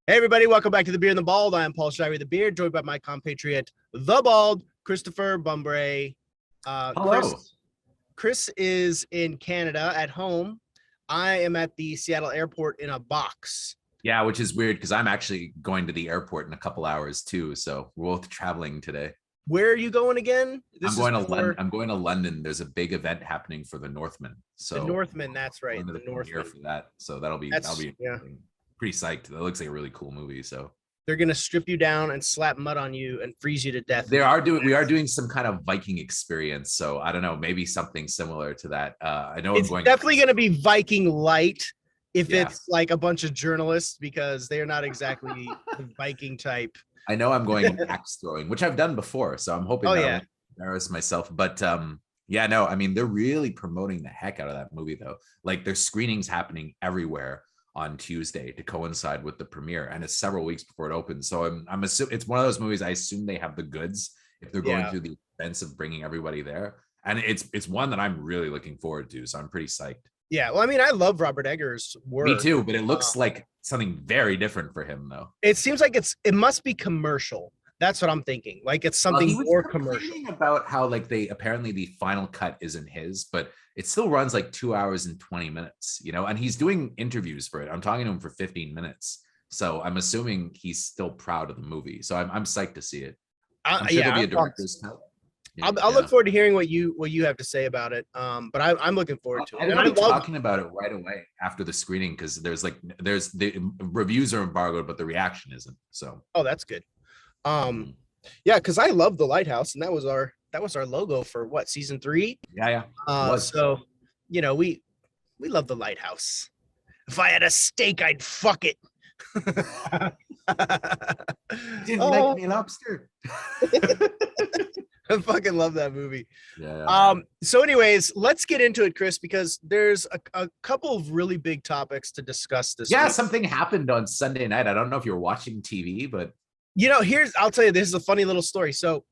Hey everybody, welcome back to The Beard and the Bald. I am Paul Shirey the Beard, joined by my compatriot, the Bald, Christopher Bumbray. Hello. Chris is in Canada at home. I am at the Seattle airport in a box. Yeah, which is weird because I'm actually going to the airport in a couple hours too. So we're both traveling today. Where are you going again? I'm going to London. I'm going to London. There's a big event happening for the Northmen. So the Northmen, that's right. Going to the Northmen for that. So that'll be yeah. Pretty psyched. That looks like a really cool movie. So they're gonna strip you down and slap mud on you and freeze you to death. We are doing some kind of Viking experience. So I don't know, maybe something similar to that. I know it's definitely gonna be Viking light if it's like a bunch of journalists, because they're not exactly the Viking type. I know I'm going axe throwing, which I've done before, so I'm hoping I won't embarrass myself. But yeah, no, I mean, they're really promoting the heck out of that movie, though. Like, there's screenings happening everywhere on Tuesday to coincide with the premiere, and it's several weeks before it opens. So I'm assuming it's one of those movies. I assume they have the goods if they're going through the expense of bringing everybody there, and it's one that I'm really looking forward to. So I'm pretty psyched. Yeah, well, I mean, I love Robert Eggers' work. Me too, but it looks like something very different for him, though. It seems like it must be commercial. That's what I'm thinking. Like, it's something more commercial. About how, like, apparently the final cut isn't his, but it still runs like 2 hours and 20 minutes, and he's doing interviews for it. I'm talking to him for 15 minutes. So I'm assuming he's still proud of the movie. So I'm psyched to see it. I'm sure there'll be a director's cut. I'll look forward to hearing what you have to say about it. But I'm looking forward to it. I'm talking about it right away after the screening, because there's the reviews are embargoed, but the reaction isn't. So that's good. Yeah, because I love The Lighthouse, and that was our logo for what, season 3? Yeah. So we love The Lighthouse. If I had a steak, I'd fuck it. Didn't like me lobster. I fucking love that movie. Yeah. So anyways, let's get into it, Chris, because there's a couple of really big topics to discuss this week. Something happened on Sunday night. I don't know if you're watching TV, but I'll tell you, this is a funny little story. So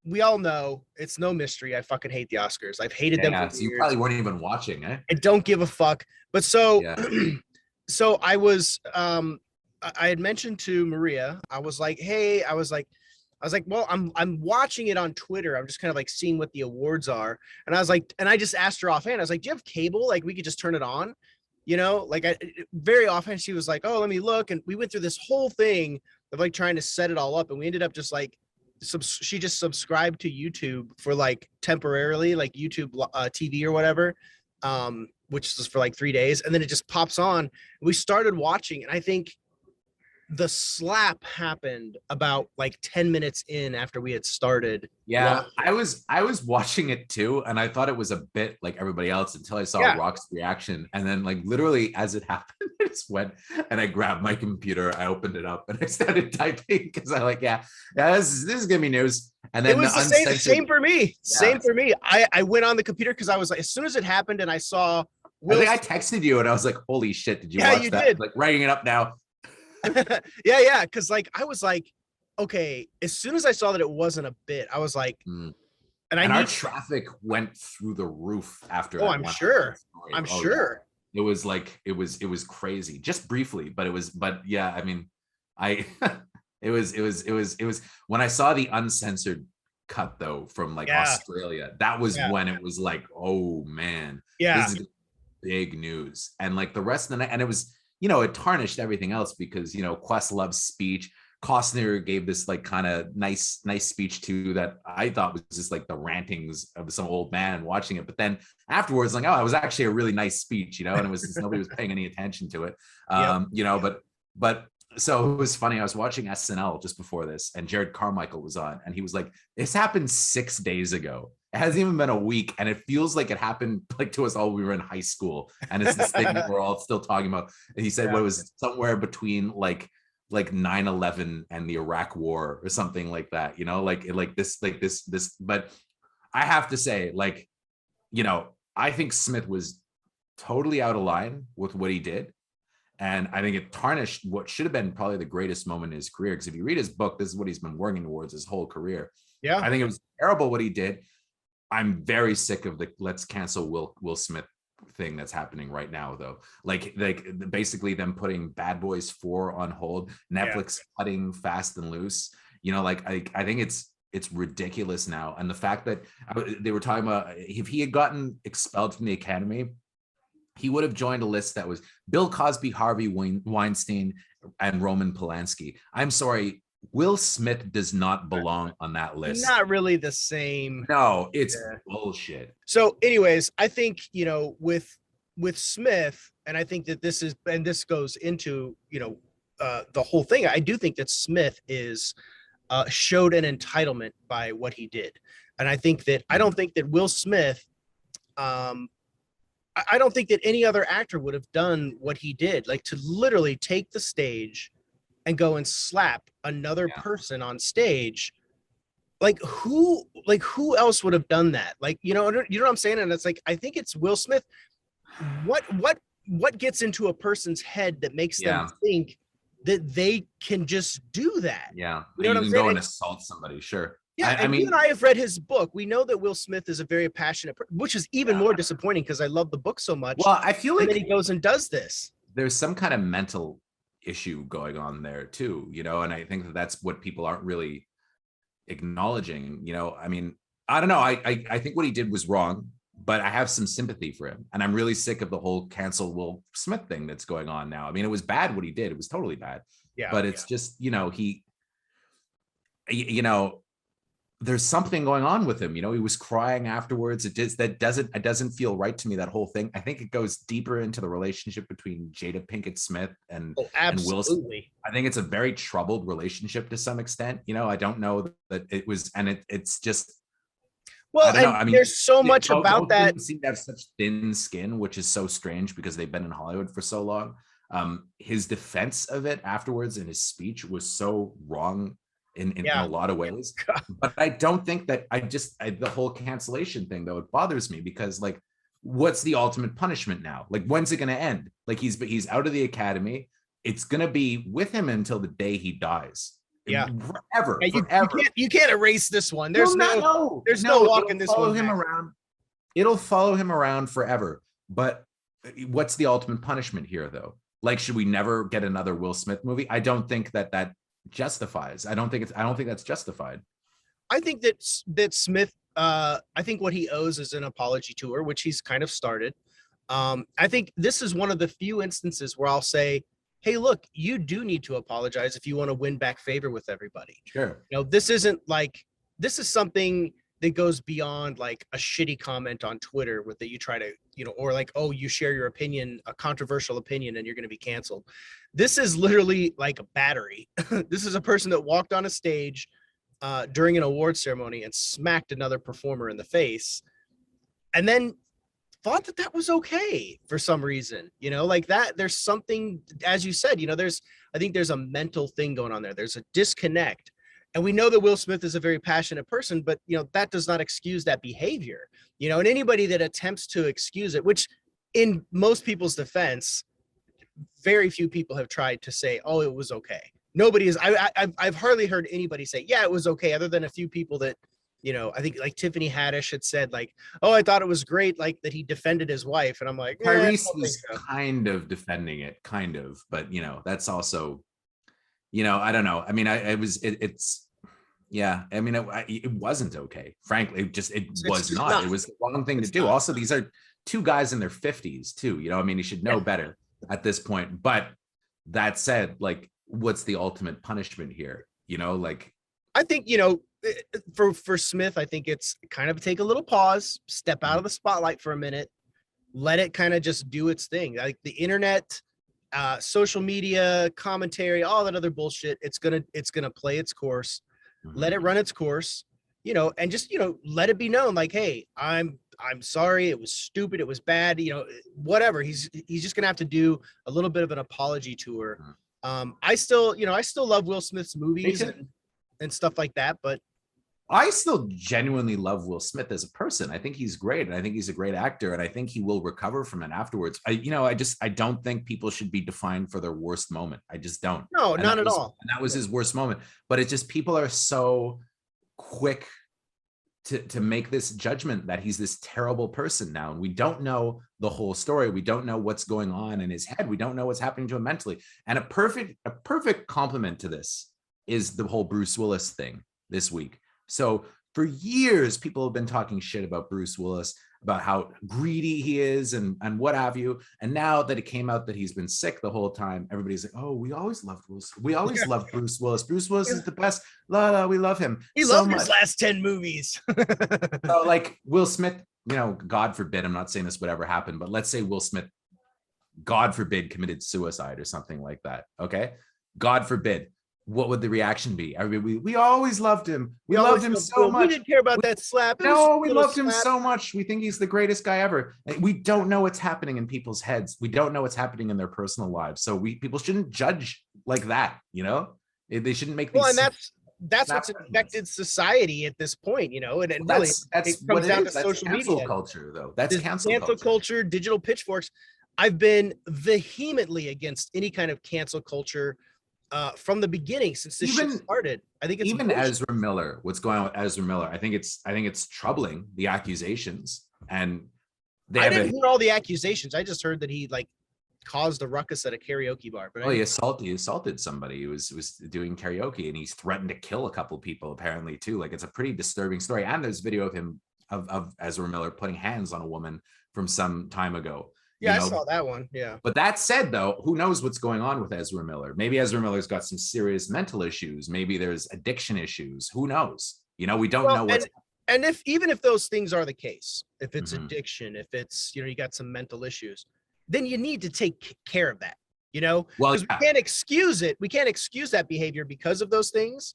we all know, it's no mystery, I fucking hate the Oscars. I've hated them for years. You probably weren't even watching, eh? I don't give a fuck. But so so I was I had mentioned to Maria, I was like, well, I'm watching it on Twitter. I'm just kind of like seeing what the awards are. And I was like, and I just asked her offhand, I was like, do you have cable? Like, we could just turn it on, very often. She was like, oh, let me look. And we went through this whole thing of like trying to set it all up. And we ended up just like, she just subscribed to YouTube for like temporarily, like YouTube TV or whatever, which is for like 3 days. And then it just pops on. We started watching, and I think the slap happened about like 10 minutes in after we had started. Yeah, I was watching it too, and I thought it was a bit like everybody else until I saw Rock's reaction. And then, like, literally as it happened, I just went and I grabbed my computer, I opened it up, and I started typing, because I like, this is gonna be news. And then it was same for me. Same for me. I went on the comcomputer because I was like, as soon as it happened and I saw I texted you and I was like, holy shit, did you watch that? Did. Like, writing it up now. yeah, because like I was like, okay, as soon as I saw that it wasn't a bit, I was like, and our traffic went through the roof after. I'm sure. It was like it was crazy, just briefly, but yeah, I mean, it was when I saw the uncensored cut, though, from like Australia, that was when it was like, oh man, this is big news. And like the rest of the night, and it was, it tarnished everything else, because Questlove's speech, Costner gave this like kind of nice speech too, that I thought was just like the rantings of some old man watching it. But then afterwards, like, oh, it was actually a really nice speech, and it was just, nobody was paying any attention to it. But so it was funny. I was watching SNL just before this, and Jared Carmichael was on, and he was like, this happened 6 days ago. It hasn't even been a week, and it feels like it happened like to us all. We were in high school, and it's this thing that we're all still talking about. And he said, what was somewhere between like 9/11 and the Iraq War or something like that, this. But I have to say, like, I think Smith was totally out of line with what he did. And I think it tarnished what should have been probably the greatest moment in his career. Because if you read his book, this is what he's been working towards his whole career. Yeah, I think it was terrible what he did. I'm very sick of the let's cancel Will Smith thing that's happening right now, though. Like basically them putting Bad Boys 4 on hold, Netflix cutting Fast and Loose. You know, like I think it's ridiculous now. And the fact that they were talking about if he had gotten expelled from the Academy, he would have joined a list that was Bill Cosby, Harvey Weinstein, and Roman Polanski. I'm sorry, Will Smith does not belong on that list. Not really the same. No, it's bullshit. So anyways, I think, you know, with Smith, and I think that this goes into, you know, the whole thing. I do think that Smith showed an entitlement by what he did. And I think that, I don't think that Will Smith, I don't think that any other actor would have done what he did, like to literally take the stage and go and slap another person on stage. Like who else would have done that? Like, you know what I'm saying? And it's like, I think it's Will Smith. What gets into a person's head that makes them think that they can just do that? Yeah. You know what I'm can saying? go and assault somebody. Sure. Yeah, I mean, you and I have read his book. We know that Will Smith is a very passionate person, which is even more disappointing because I love the book so much. Well, I feel like then he goes and does this. There's some kind of mental issue going on there too, you know, and I think that that's what people aren't really acknowledging. You know, I mean, I don't know. I think what he did was wrong, but I have some sympathy for him, and I'm really sick of the whole cancel Will Smith thing that's going on now. I mean, it was bad what he did; it was totally bad. Yeah, but it's just, you know, there's something going on with him. You know, he was crying afterwards. It doesn't feel right to me, that whole thing. I think it goes deeper into the relationship between Jada Pinkett Smith and Will Smith. I think it's a very troubled relationship to some extent. You know, I don't know that it was, and it's just, well, I mean, there's so much about that. People seem to have such thin skin, which is so strange because they've been in Hollywood for so long. His defense of it afterwards in his speech was so wrong in a lot of ways. But I don't think that the whole cancellation thing, though, it bothers me because, like, what's the ultimate punishment now? Like, when's it going to end? Like, he's out of the Academy. It's going to be with him until the day he dies. Yeah, forever. You can't erase this one. There's no walking this one. It'll follow him around forever. But what's the ultimate punishment here, though? Like, should we never get another Will Smith movie? I don't think that justifies. I don't think that's justified. I think that Smith, I think what he owes is an apology tour, which he's kind of started. I think this is one of the few instances where I'll say, hey, look, you do need to apologize if you want to win back favor with everybody. Sure. You know, this is something that goes beyond like a shitty comment on Twitter with that you try to, you know, or like, oh, you share your opinion, a controversial opinion, and you're going to be canceled. This is literally like a battery. This is a person that walked on a stage during an award ceremony and smacked another performer in the face, and then thought that was okay for some reason, you know, like that. There's something, as you said, you know, I think there's a mental thing going on there. There's a disconnect. And we know that Will Smith is a very passionate person, but, you know, that does not excuse that behavior, you know, and anybody that attempts to excuse it, which in most people's defense, very few people have tried to say, oh, it was okay. Nobody is, I've hardly heard anybody say, yeah, it was okay, other than a few people that, you know, I think like Tiffany Haddish had said like, oh, I thought it was great, like that he defended his wife. And I'm like, Tyrese was kind of defending it, but, you know, that's also, you know, I don't know. I mean, it's yeah. I mean, it wasn't okay. Frankly, it was not. It was the wrong thing to do. Also, these are two guys in their 50s too. You know, I mean, you should know better at this point. But that said, like, what's the ultimate punishment here? You know, like, I think, you know, for Smith, I think it's kind of take a little pause, step out of the spotlight for a minute, let it kind of just do its thing. Like the internet, social media, commentary, all that other bullshit, it's gonna play its course. Let it run its course, you know, and just, you know, let it be known like, hey, I'm sorry, it was stupid, it was bad, you know, whatever. He's just gonna have to do a little bit of an apology tour. I still love Will Smith's movies and stuff like that, but I still genuinely love Will Smith as a person. I think he's great, and I think he's a great actor, and I think he will recover from it afterwards. I don't think people should be defined for their worst moment. I just don't. No, not at all. And that was his worst moment. But it's just people are so quick to make this judgment that he's this terrible person now, and we don't know the whole story. We don't know what's going on in his head. We don't know what's happening to him mentally. And a perfect compliment to this is the whole Bruce Willis thing this week. So for years, people have been talking shit about Bruce Willis, about how greedy he is and what have you. And now that it came out that he's been sick the whole time, everybody's like, oh, we always loved Willis. We always loved Bruce Willis. Bruce Willis is the best. We love him. He so loved much. his last 10 movies. So like Will Smith, you know, God forbid, I'm not saying this would ever happen, but let's say Will Smith, God forbid, committed suicide or something like that. Okay. God forbid. What would the reaction be? I mean, we always loved him. We loved him so much. We didn't care about that slap. No, we loved him so much. We think he's the greatest guy ever. We don't know what's happening in people's heads. We don't know what's happening in their personal lives. So people shouldn't judge like that. You know, they shouldn't make these. Well, and that's what's infected society at this point. You know, and really, that's it comes down to that's social cancel media culture, though. That's cancel culture, digital pitchforks. I've been vehemently against any kind of cancel culture. From the beginning, since this shit started. I think it's even Ezra Miller. What's going on with Ezra Miller? I think it's troubling, the accusations, and I didn't hear all the accusations. I just heard that he like caused a ruckus at a karaoke bar. But he assaulted somebody who was doing karaoke, and he's threatened to kill a couple people apparently too. Like, it's a pretty disturbing story. And there's video of him of Ezra Miller putting hands on a woman from some time ago. Yeah, I saw that one. Yeah. But that said, though, who knows what's going on with Ezra Miller? Maybe Ezra Miller's got some serious mental issues. Maybe there's addiction issues. Who knows? You know, we don't know what's. And even if those things are the case, if it's addiction, if it's, you know, you got some mental issues, then you need to take care of that. You know, because we can't excuse it. We can't excuse that behavior because of those things.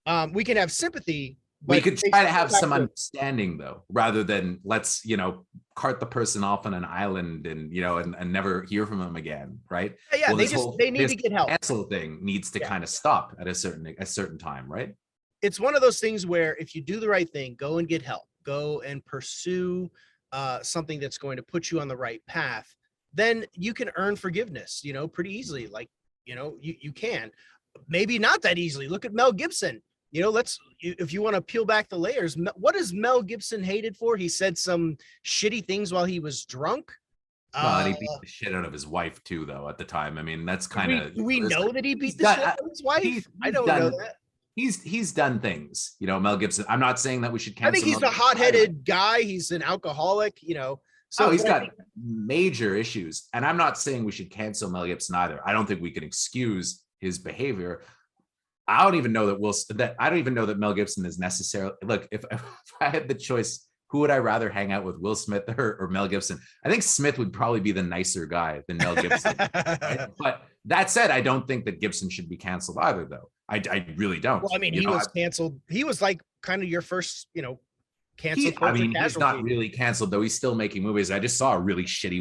No. We can have sympathy. We could try to have some understanding, though, rather than let's, you know, cart the person off on an island and, you know, and never hear from them again, right? Yeah, well, they need to get help. Cancel thing needs to kind of stop at a certain time, right? It's one of those things where if you do the right thing, go and get help, go and pursue something that's going to put you on the right path, then you can earn forgiveness, you know, pretty easily. Like, you know, you can. Maybe not that easily. Look at Mel Gibson. You know, if you want to peel back the layers, what is Mel Gibson hated for? He said some shitty things while he was drunk. Well, and he beat the shit out of his wife too, though, at the time. I mean, that's kind of. Do we know that he beat the shit out of his wife? I don't know that. He's done things, you know, Mel Gibson. I'm not saying that we should cancel. I think he's a hot-headed guy. He's an alcoholic, you know. So he's got major issues, and I'm not saying we should cancel Mel Gibson either. I don't think we can excuse his behavior. I don't even know that Mel Gibson is necessarily. Look, if I had the choice, who would I rather hang out with, Will Smith or Mel Gibson? I think Smith would probably be the nicer guy than Mel Gibson. Right? But that said, I don't think that Gibson should be canceled either, though. I really don't. Well, I mean, he was canceled. He was like kind of your first, you know, canceled. He's not really canceled, though. He's still making movies. I just saw a really shitty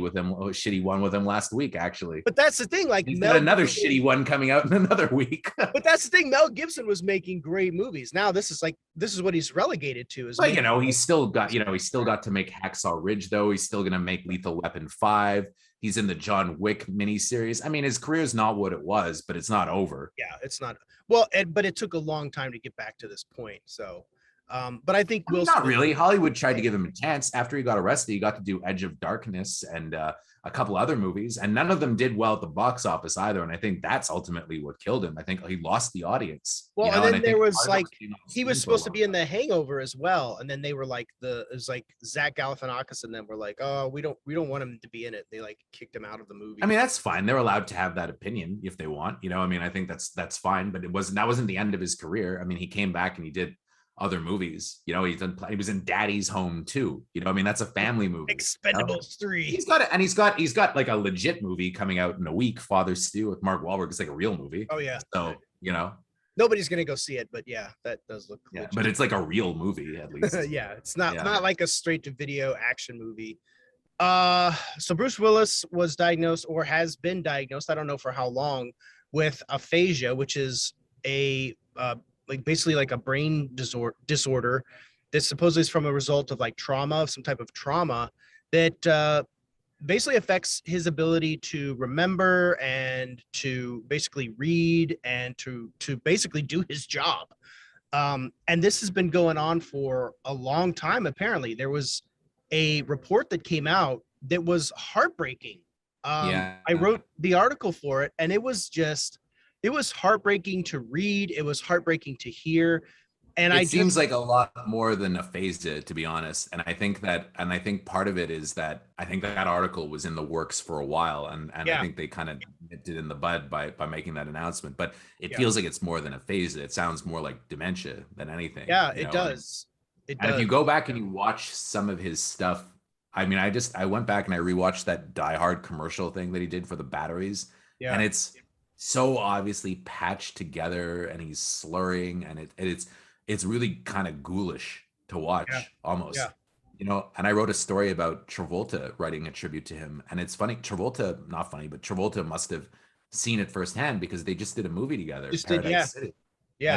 one with him last week, actually. But that's the thing. Like, he's got another shitty one coming out in another week. But that's the thing. Mel Gibson was making great movies. Now this is what he's relegated to. But you know, he's still got to make Hacksaw Ridge, though. He's still going to make Lethal Weapon 5. He's in the John Wick miniseries. I mean, his career is not what it was, but it's not over. Yeah, it's not. Well, but it took a long time to get back to this point. So. But I think not really. Hollywood tried to give him a chance after he got arrested. He got to do Edge of Darkness and a couple other movies, and none of them did well at the box office either. And I think that's ultimately what killed him. I think he lost the audience. Well, and then there was like he was supposed to be in The Hangover as well, and then they were like it was like Zach Galifianakis and them were like, oh, we don't want him to be in it. They like kicked him out of the movie. I mean, that's fine. They're allowed to have that opinion if they want. You know, I mean, I think that's fine. But that wasn't the end of his career. I mean, he came back and he did other movies, you know. He was in Daddy's Home too, you know. I mean, that's a family movie. Expendables 3. He's got like a legit movie coming out in a week, Father Stew with Mark Wahlberg. It's like a real movie. Oh yeah. So you know, nobody's gonna go see it, but yeah, that does look. Yeah, but it's like a real movie at least. Yeah, it's not like a straight to video action movie. So Bruce Willis was diagnosed or has been diagnosed, I don't know for how long, with aphasia, which is a like basically like a brain disorder that supposedly is from a result of like trauma, some type of trauma that basically affects his ability to remember and to basically read and to basically do his job. And this has been going on for a long time. Apparently, there was a report that came out that was heartbreaking. Yeah. I wrote the article for it, and it was heartbreaking to read. It was heartbreaking to hear. And It seems like a lot more than Aphasia, to be honest. And I think part of it is that I think that article was in the works for a while, and I think they kind of nipped it in the bud by making that announcement. But it feels like it's more than Aphasia. It sounds more like dementia than anything. Yeah, it does. And if you go back and you watch some of his stuff, I mean, I went back and I rewatched that Die Hard commercial thing that he did for the batteries, and it's so obviously patched together, and he's slurring, and it's really kind of ghoulish to watch almost, and I wrote a story about Travolta writing a tribute to him. And it's funny, not funny, but Travolta must have seen it firsthand because they just did a movie together, Paradise City,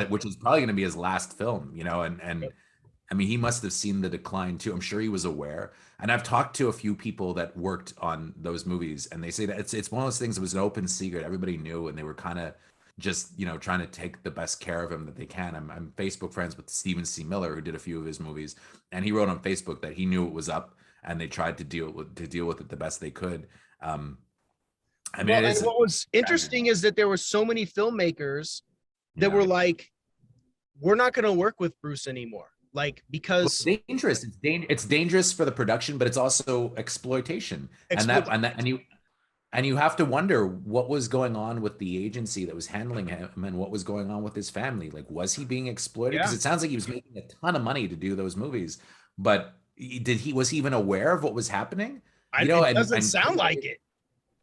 which is probably going to be his last film, and I mean, he must have seen the decline too. I'm sure he was aware. And I've talked to a few people that worked on those movies, and they say that it's one of those things that was an open secret. Everybody knew, and they were kind of just trying to take the best care of him that they can. I'm Facebook friends with Stephen C. Miller, who did a few of his movies, and he wrote on Facebook that he knew it was up, and they tried to deal with it the best they could. I mean, what was interesting is that there were so many filmmakers that were like, "We're not going to work with Bruce anymore." Like, because it's dangerous for the production, but it's also exploitation. And you have to wonder what was going on with the agency that was handling him, and what was going on with his family. Like, was he being exploited? Because it sounds like he was making a ton of money to do those movies, but was he even aware of what was happening? It doesn't sound like it.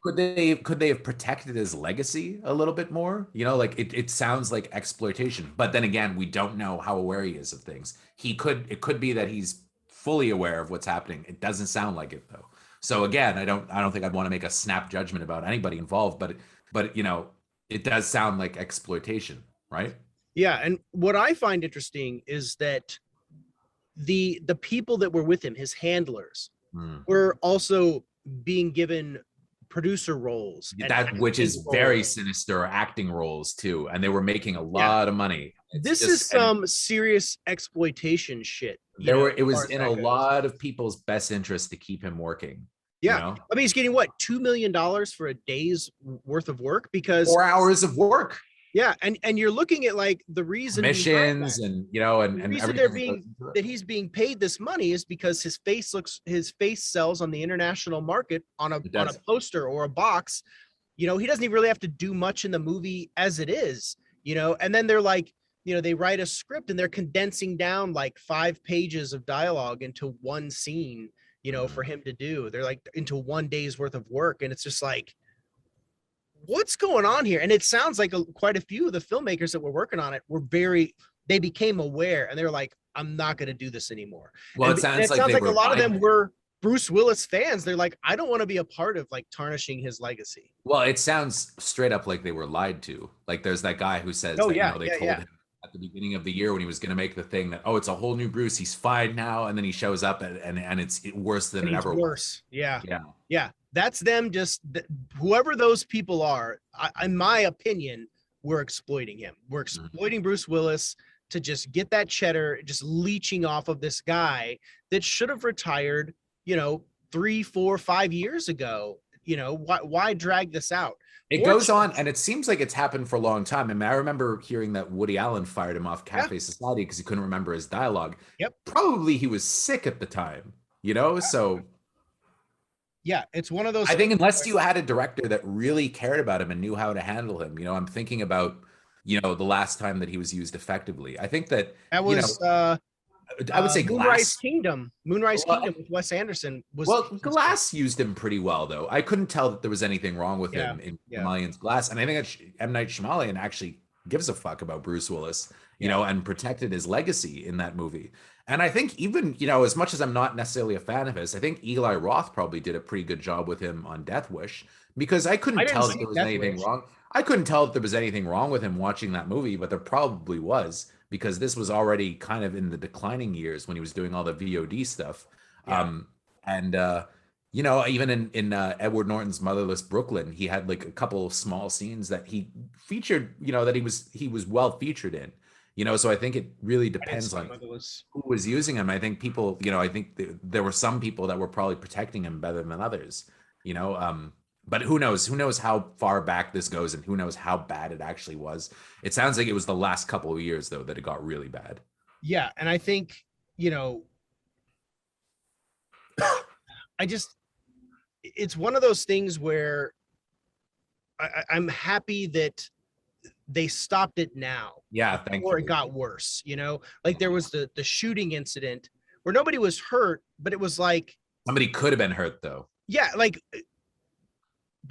Could they have protected his legacy a little bit more? It sounds like exploitation, but then again, we don't know how aware he is of things. It could be that he's fully aware of what's happening. It doesn't sound like it though. So again, I don't think I'd want to make a snap judgment about anybody involved, but it does sound like exploitation, right? Yeah, and what I find interesting is that the people that were with him, his handlers, were also being given producer roles, which is very sinister, acting roles too, and they were making a lot of money. This is some serious exploitation shit. It was in a lot of people's best interest to keep him working. I mean, he's getting what, $2 million for a day's worth of work, because 4 hours of work. Yeah, and you're looking at like the reason missions and the reason that he's being paid this money is because his face sells on the international market on a poster or a box. He doesn't even really have to do much in the movie as it is. And then they're like, they write a script and they're condensing down like 5 pages of dialogue into one scene, for him to do. They're like into 1 day's worth of work, and it's just like, what's going on here? And it sounds like quite a few of the filmmakers that were working on it they became aware, and they were like, I'm not going to do this anymore. Well, it sounds like a lot of them were Bruce Willis fans. They're like, I don't want to be a part of like tarnishing his legacy. Well, it sounds straight up like they were lied to. Like there's that guy who says, they told him at the beginning of the year when he was going to make the thing that, it's a whole new Bruce, he's fine now, and then he shows up and it's worse than it ever was. Yeah. That's them. Just whoever those people are, in my opinion, we're exploiting him. We're exploiting Bruce Willis to just get that cheddar, just leeching off of this guy that should have retired, 3, 4, 5 years ago. Why drag this out? It goes on, and it seems like it's happened for a long time. I mean, I remember hearing that Woody Allen fired him off Cafe Society because he couldn't remember his dialogue. Yep. Probably he was sick at the time, so. Yeah, it's one of those. I think unless you had a director that really cared about him and knew how to handle him, I'm thinking about, the last time that he was used effectively. I think that was, I would say Moonrise Kingdom with Wes Anderson was. Well, Glass used him pretty well, though. I couldn't tell that there was anything wrong with him in Shyamalan's Glass, and I think that M. Night Shyamalan actually gives a fuck about Bruce Willis, and protected his legacy in that movie. And I think even, as much as I'm not necessarily a fan of his, I think Eli Roth probably did a pretty good job with him on Death Wish, because I couldn't tell that there was anything wrong. I couldn't tell if there was anything wrong with him watching that movie, but there probably was, because this was already kind of in the declining years when he was doing all the VOD stuff. Even in Edward Norton's Motherless Brooklyn, he had like a couple of small scenes that he featured, that he was well featured in. You know, so I think it really I didn't depends see on whether it was. who was using him. I think people, you know, I think there were some people that were probably protecting him better than others, you know. But who knows how far back this goes, and who knows how bad it actually was. It sounds like it was the last couple of years though that it got really bad. Yeah, and I think, you know, it's one of those things where I'm happy that they stopped it now. Yeah, thank before you. it got worse, you know, like there was the shooting incident where nobody was hurt, but it was like Somebody could have been hurt though. yeah, like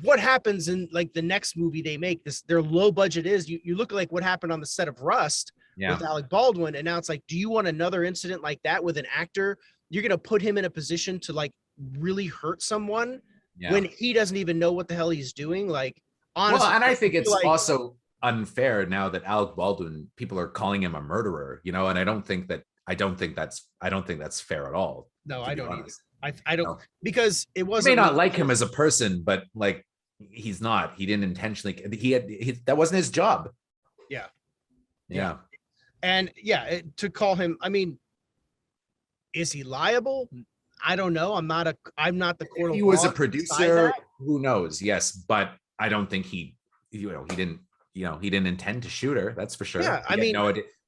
what happens in like the next movie they make, this their low budget is you look like what happened on the set of Rust with Alec Baldwin, and now it's like, do you want another incident like that with an actor? You're gonna put him in a position to like really hurt someone when he doesn't even know what the hell he's doing. Like honestly, well, and I think it's like, also unfair now that Alec Baldwin, people are calling him a murderer, you know, and I don't think that's fair at all. no, I don't either. I don't, because it You wasn't. may not like him as a person, but like he's not. He didn't intentionally. That wasn't his job. Yeah. And yeah, to call him, I mean, is he liable? I don't know. I'm not the court of law. He was a producer. Who knows? Yes, but I don't think he didn't intend to shoot her. That's for sure. Yeah, I mean,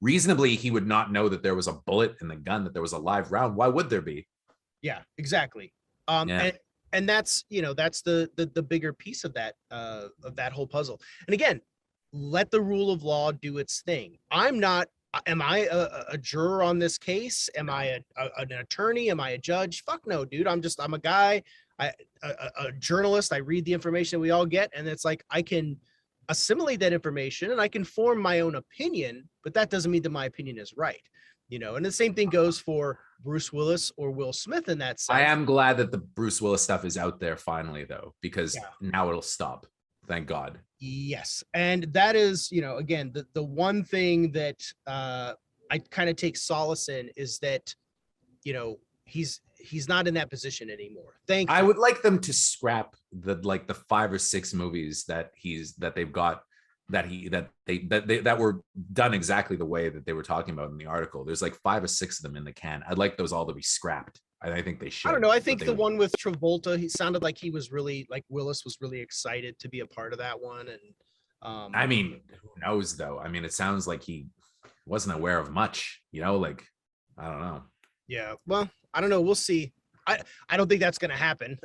reasonably, he would not know that there was a bullet in the gun, that there was a live round. Why would there be? Yeah, exactly. And that's, you know, that's the bigger piece of that whole puzzle. And again, let the rule of law do its thing. Am I a juror on this case? Am I an attorney? Am I a judge? Fuck no, dude. I'm a guy, a journalist. I read the information we all get, and it's like I can assimilate that information and I can form my own opinion, but that doesn't mean that my opinion is right. You know, and the same thing goes for Bruce Willis or Will Smith in that sense. I am glad that the Bruce Willis stuff is out there finally, though, because now it'll stop. Thank God. Yes. And that is, you know, again, the one thing that I kind of take solace in is that, you know, he's not in that position anymore. I would like them to scrap the 5 or 6 movies that they've got that were done exactly the way that they were talking about in the article. There's like 5 or 6 of them in the can. I'd like those all to be scrapped. I think they should. I don't know. I think the one with Travolta, he sounded like he was really, like Willis was really excited to be a part of that one. And I mean, who knows though? I mean, it sounds like he wasn't aware of much, you know, like, I don't know. Yeah. Well, I don't know. We'll see. I don't think that's going to happen.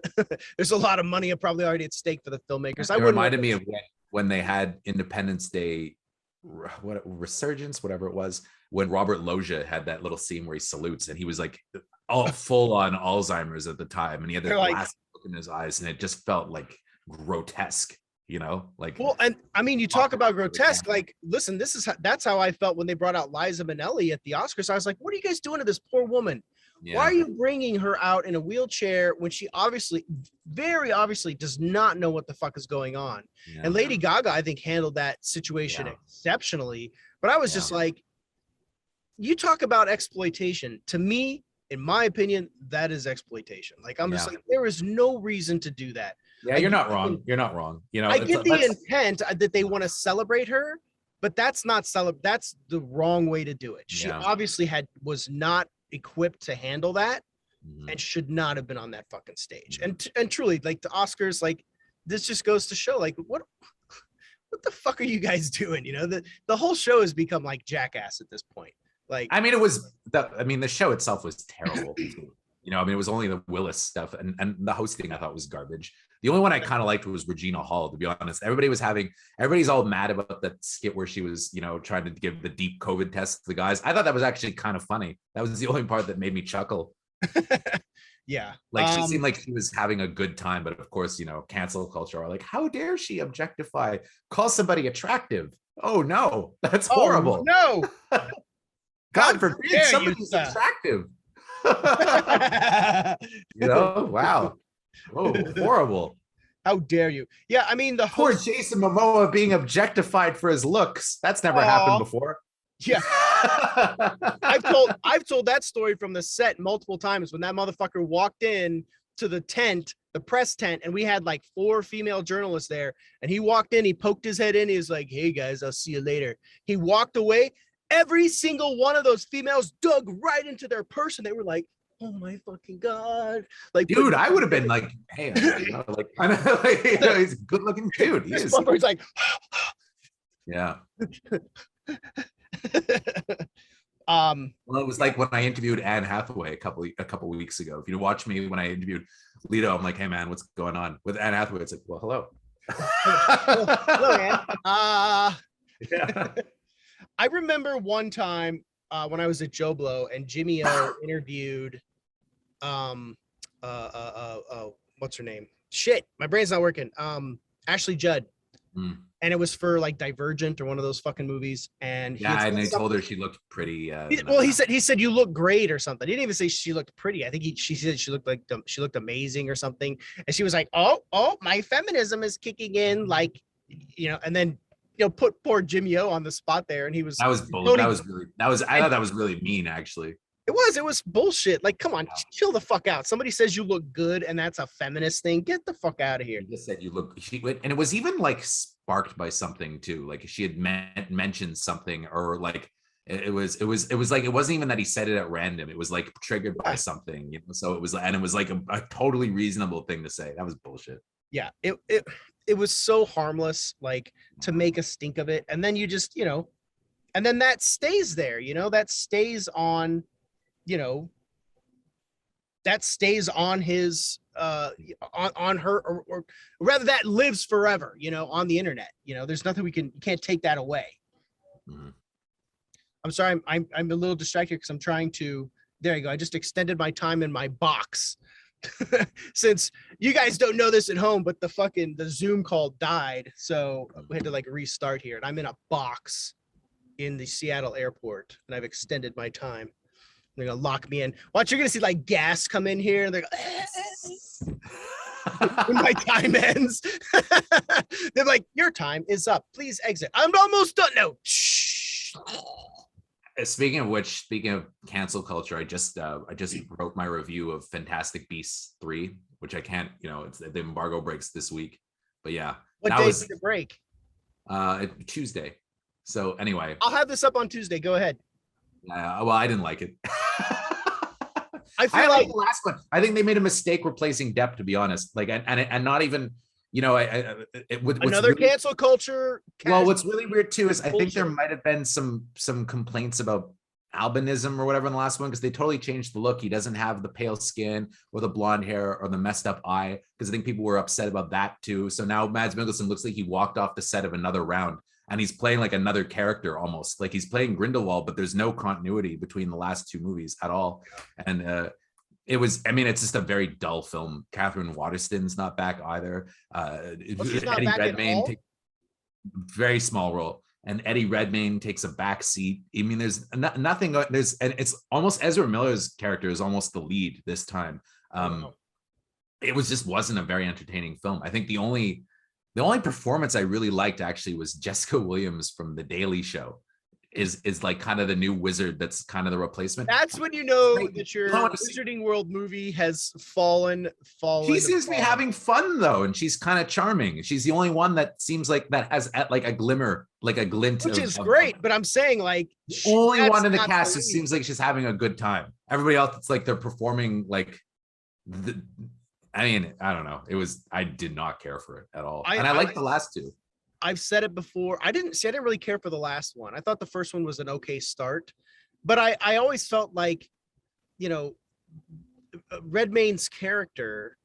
There's a lot of money probably already at stake for the filmmakers. It reminded me of when they had Independence Day, Resurgence, whatever it was, when Robert Loggia had that little scene where he salutes, and he was like all full on Alzheimer's at the time, and he had that last look in his eyes, and it just felt like grotesque, you know, like. Well, and I mean, you talk about grotesque. Like, listen, that's how I felt when they brought out Liza Minnelli at the Oscars. I was like, what are you guys doing to this poor woman? Yeah. Why are you bringing her out in a wheelchair when she very obviously does not know what the fuck is going on? Yeah. And Lady Gaga, I think, handled that situation exceptionally. But I was just like, you talk about exploitation. To me, in my opinion, that is exploitation. Like, I'm just like, there is no reason to do that. Yeah, you're not wrong. You're not wrong. You know, I get the intent that they want to celebrate her, but that's not that's the wrong way to do it. She obviously was not equipped to handle that and should not have been on that fucking stage. And truly, like, the Oscars, like, this just goes to show, like, what the fuck are you guys doing? You know, the whole show has become like Jackass at this point. Like, I mean, the show itself was terrible. You know, I mean, it was only the Willis stuff, and the hosting I thought was garbage. The only one I kind of liked was Regina Hall, to be honest. Everybody's all mad about that skit where she was, you know, trying to give the deep COVID test to the guys. I thought that was actually kind of funny. That was the only part that made me chuckle. Yeah. Like, she seemed like she was having a good time, but of course, you know, cancel culture are like, how dare she objectify, call somebody attractive? Oh no, that's horrible. No. God forbid somebody's attractive. You know, wow. Oh, horrible. How dare you? Yeah, I mean, poor Jason Momoa being objectified for his looks. That's never happened before. Yeah. I've told that story from the set multiple times when that motherfucker walked in to the tent, the press tent, and we had like 4 female journalists there, and he walked in, he poked his head in, he was like, hey guys, I'll see you later. He walked away. every single one of those females dug right into their person. They were like, oh my fucking God. Like, dude, I would have been like, hey, like, I know, like, he's a good looking dude. He is. He's like, yeah. Well, it was like when I interviewed Anne Hathaway a couple weeks ago. If you watch me when I interviewed Lito, I'm like, hey man, what's going on with Anne Hathaway? It's like, well, hello. Hello, Anne. Yeah. I remember one time when I was at Joe Blow and Jimmy O interviewed what's her name? Shit, my brain's not working. Ashley Judd. And it was for like Divergent or one of those fucking movies. And and they told her she looked pretty. He said you look great or something. He didn't even say she looked pretty. I think she said she looked amazing or something. And she was like, oh, my feminism is kicking in, like, and then put poor Jimmy O on the spot there, and he was. I thought that was really mean, actually. It was bullshit. Like, come on, chill the fuck out. Somebody says you look good, and that's a feminist thing. Get the fuck out of here. He just said you look. And it was even like sparked by something too. Like she had mentioned something, or like it was like, it wasn't even that he said it at random. It was like triggered by something, So it was like a totally reasonable thing to say. That was bullshit. Yeah, it was so harmless, like, to make a stink of it, and then you just and then that stays there. That stays on. That stays on his on her, or rather that lives forever, on the internet. There's nothing you can't take that away. Mm-hmm. I'm sorry, I'm a little distracted because I'm trying to, there you go. I just extended my time in my box. Since you guys don't know this at home, but the Zoom call died, so we had to like restart here, and I'm in a box in the Seattle airport, and I've extended my time. They're gonna lock me in. Watch, you're gonna see like gas come in here, and they're when my time ends. They're like, your time is up. Please exit. I'm almost done. No. Shh. Speaking of cancel culture, I just wrote my review of Fantastic Beasts 3, which I can't, the embargo breaks this week. But yeah. What day did it break? Tuesday. So anyway. I'll have this up on Tuesday. Go ahead. Well, I didn't like it. I like the last one. I think they made a mistake replacing Depp, to be honest. Like, and not even, another cancel culture. Well, what's really weird too is I think there might have been some complaints about albinism or whatever in the last one, because they totally changed the look. He doesn't have the pale skin or the blonde hair or the messed up eye, because I think people were upset about that too. So now Mads Mikkelsen looks like he walked off the set of another round. And he's playing like another character, almost like he's playing Grindelwald, but there's no continuity between the last two movies at all. And it's just a very dull film. Catherine Waterston's not back either. Eddie Redmayne takes a very small role, and Eddie Redmayne takes a back seat. I mean, there's nothing. And it's almost Ezra Miller's character is almost the lead this time. It wasn't a very entertaining film. I think the only performance I really liked actually was Jessica Williams from The Daily Show. Is like kind of the new wizard that's kind of the replacement. That's when you know that your Wizarding World movie has fallen. She seems to be having fun though, and she's kind of charming. She's the only one that seems like that has like a glimmer, like a glint. Which is great, but I'm saying like the only one in the cast, it seems like she's having a good time. Everybody else, it's like they're performing like I don't know. I did not care for it at all. And I liked the last two. I've said it before. I didn't really care for the last one. I thought the first one was an okay start, but I always felt like, Redmayne's character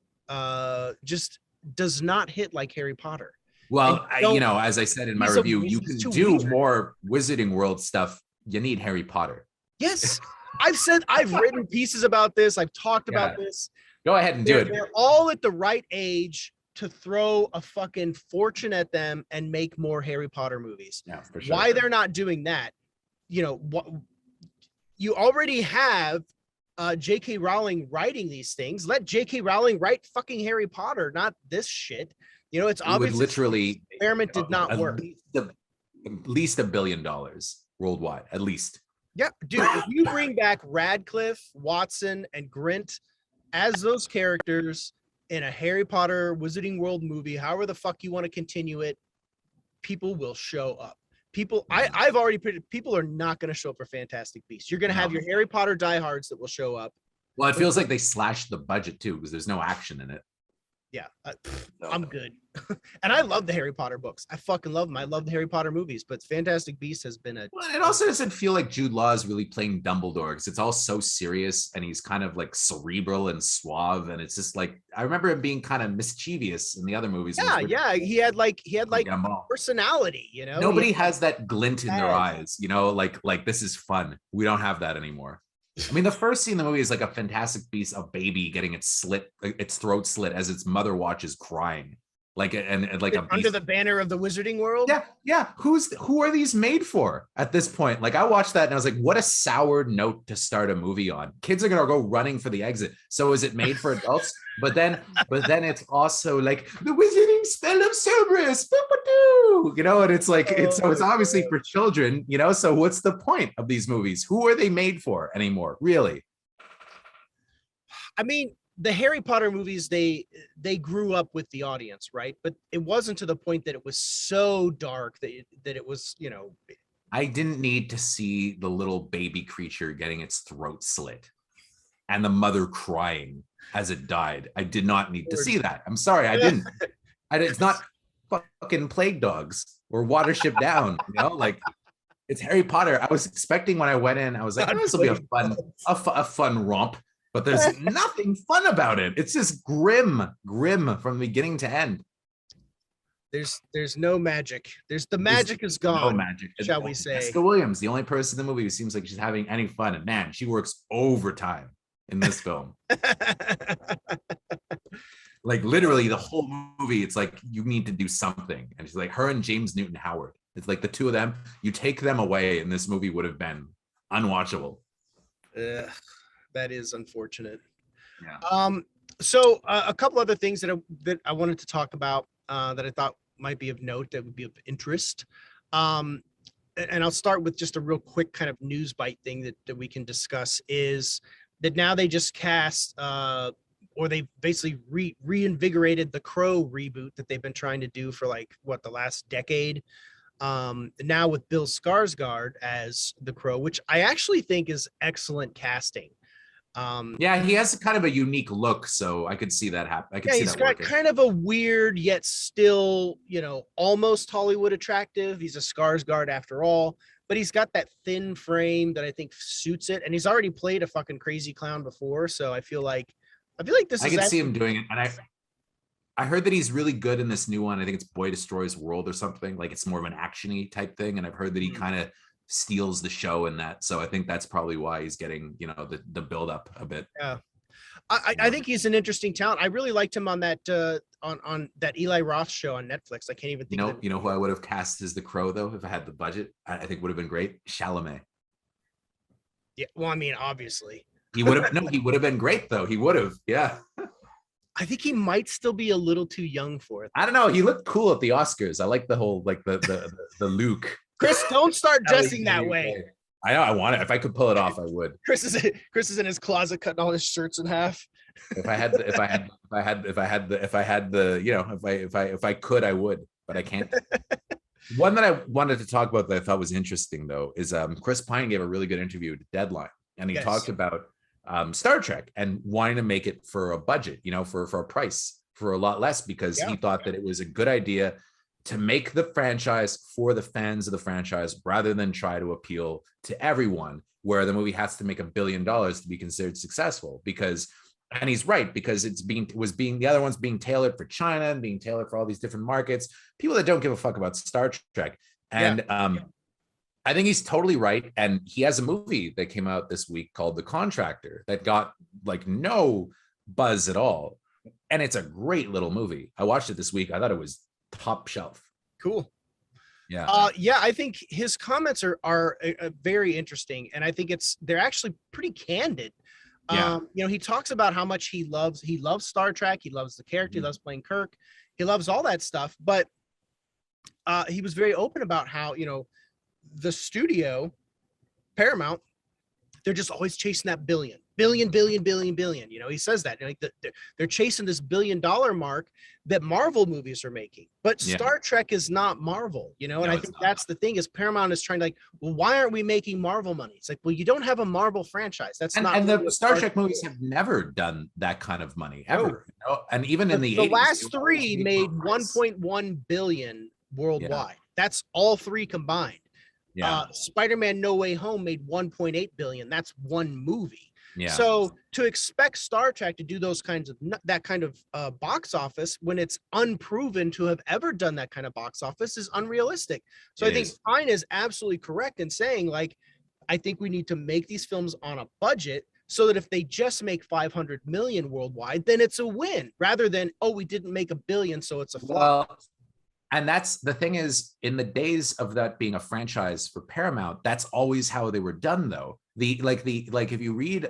just does not hit like Harry Potter. Well, as I said in my review, you can do more Wizarding World stuff. You need Harry Potter. Yes. I've written pieces about this. I've talked about this. Go ahead and do it. They're all at the right age to throw a fucking fortune at them and make more Harry Potter movies. Yeah, for sure. Why they're not doing that? What you already have J.K. Rowling writing these things. Let J.K. Rowling write fucking Harry Potter, not this shit. It's obvious. Literally, the experiment did not work. At least $1 billion worldwide, at least. Yeah, dude. If you bring back Radcliffe, Watson, and Grint as those characters in a Harry Potter Wizarding World movie, however the fuck you want to continue it, people will show up. People, I've already predicted people are not going to show up for Fantastic Beasts. You're going to have your Harry Potter diehards that will show up. Well, it feels like they slashed the budget too because there's no action in it. Yeah, I'm good. And I love the Harry Potter books. I fucking love them. I love the Harry Potter movies, but Fantastic Beasts has been Well, it also doesn't feel like Jude Law is really playing Dumbledore because it's all so serious and he's kind of like cerebral and suave, and it's just like I remember him being kind of mischievous in the other movies. Yeah. He had like personality. You know, nobody has that glint in their eyes. You know, like this is fun. We don't have that anymore. I mean, the first scene in the movie is like a Fantastic Beast, a baby getting its throat slit as its mother watches crying, like and like under the banner of the Wizarding World. Yeah. Who are these made for at this point? Like I watched that and I was like, what a sour note to start a movie on. Kids are gonna go running for the exit. So is it made for adults? but then it's also like the wizarding spell of Cerberus, you know, and it's like it's obviously for children, you know. So what's the point of these movies? Who are they made for anymore? Really? I mean, the Harry Potter movies, they grew up with the audience, right? But it wasn't to the point that it was so dark that it was, you know. I didn't need to see the little baby creature getting its throat slit and the mother crying as it died. I did not need to see that. I'm sorry, I didn't. It's not fucking Plague Dogs or Watership Down, you know, like it's Harry Potter. I was expecting when I went in, I was like, this will be a fun romp. But there's nothing fun about it. It's just grim from beginning to end. There's no magic. The magic is gone. No magic, shall we say? Jessica Williams, the only person in the movie who seems like she's having any fun. And man, she works overtime in this film. Like literally the whole movie, it's like you need to do something. And she's like her and James Newton Howard. It's like the two of them. You take them away, and this movie would have been unwatchable. That is unfortunate. Yeah. So a couple other things that I wanted to talk about that I thought might be of note that would be of interest. And I'll start with just a real quick kind of news bite thing that we can discuss is that now they just cast or they basically reinvigorated the Crow reboot that they've been trying to do for like the last decade. Now with Bill Skarsgård as the Crow, which I actually think is excellent casting. Yeah, he has kind of a unique look, so I could see that happen. He's got kind of a weird yet still, you know, almost Hollywood attractive. He's a Skarsgård after all, but he's got that thin frame that I think suits it, and he's already played a fucking crazy clown before, so I feel like this. I could see him doing it, and I heard that he's really good in this new one. I think it's Boy Destroys World or something. Like it's more of an action-y type thing, and I've heard that he kind of steals the show in that, so I think that's probably why he's getting, you know, the build up a bit. Yeah, I think he's an interesting talent. I really liked him on that on that Eli Roth show on Netflix. I can't even think. You know who I would have cast as the Crow though if I had the budget? I think would have been great. Chalamet. Yeah, well, I mean, obviously he would have. No, he would have been great though. He would have. Yeah. I think he might still be a little too young for it. I don't know. He looked cool at the Oscars. I like the whole like the Luke. Chris, don't start dressing that way. I know. I want it. If I could pull it off, I would. Chris is in his closet cutting all his shirts in half. If I had the, you know, if I could, I would, but I can't. One that I wanted to talk about that I thought was interesting though is Chris Pine gave a really good interview to Deadline, and he talked about Star Trek and wanting to make it for a budget, you know, for a price, for a lot less, because he thought that it was a good idea to make the franchise for the fans of the franchise rather than try to appeal to everyone, where the movie has to make $1 billion to be considered successful. And he's right, because the other one's being tailored for China and being tailored for all these different markets, people that don't give a fuck about Star Trek. And I think he's totally right. And he has a movie that came out this week called The Contractor that got like no buzz at all. And it's a great little movie. I watched it this week. I thought it was top shelf. Cool. Yeah. I think his comments are very interesting, and I think they're actually pretty candid. You know, he talks about how much he loves Star Trek, he loves the character, he loves playing Kirk, he loves all that stuff, but he was very open about how, you know, the studio Paramount, they're just always chasing that billion. billion. You know, he says that like they're chasing this $1 billion mark that Marvel movies are making, but Star Trek is not Marvel, you know. And I think that's the thing is Paramount is trying to like, well, why aren't we making Marvel money? It's like, well, you don't have a Marvel franchise. That's not. And the Star Trek movies have never done that kind of money ever. You know? And even in the 80s, last three made 1.1 billion worldwide. That's all three combined. Spider-Man No Way Home made 1.8 billion. That's one movie. So to expect Star Trek to do those kinds of that kind of box office when it's unproven to have ever done that kind of box office is unrealistic. So I think Pine is absolutely correct in saying, like, I think we need to make these films on a budget so that if they just make 500 million worldwide, then it's a win rather than, oh, we didn't make $1 billion, so it's a flop. Well, and that's the thing is, in the days of that being a franchise for Paramount, that's always how they were done, though. If you read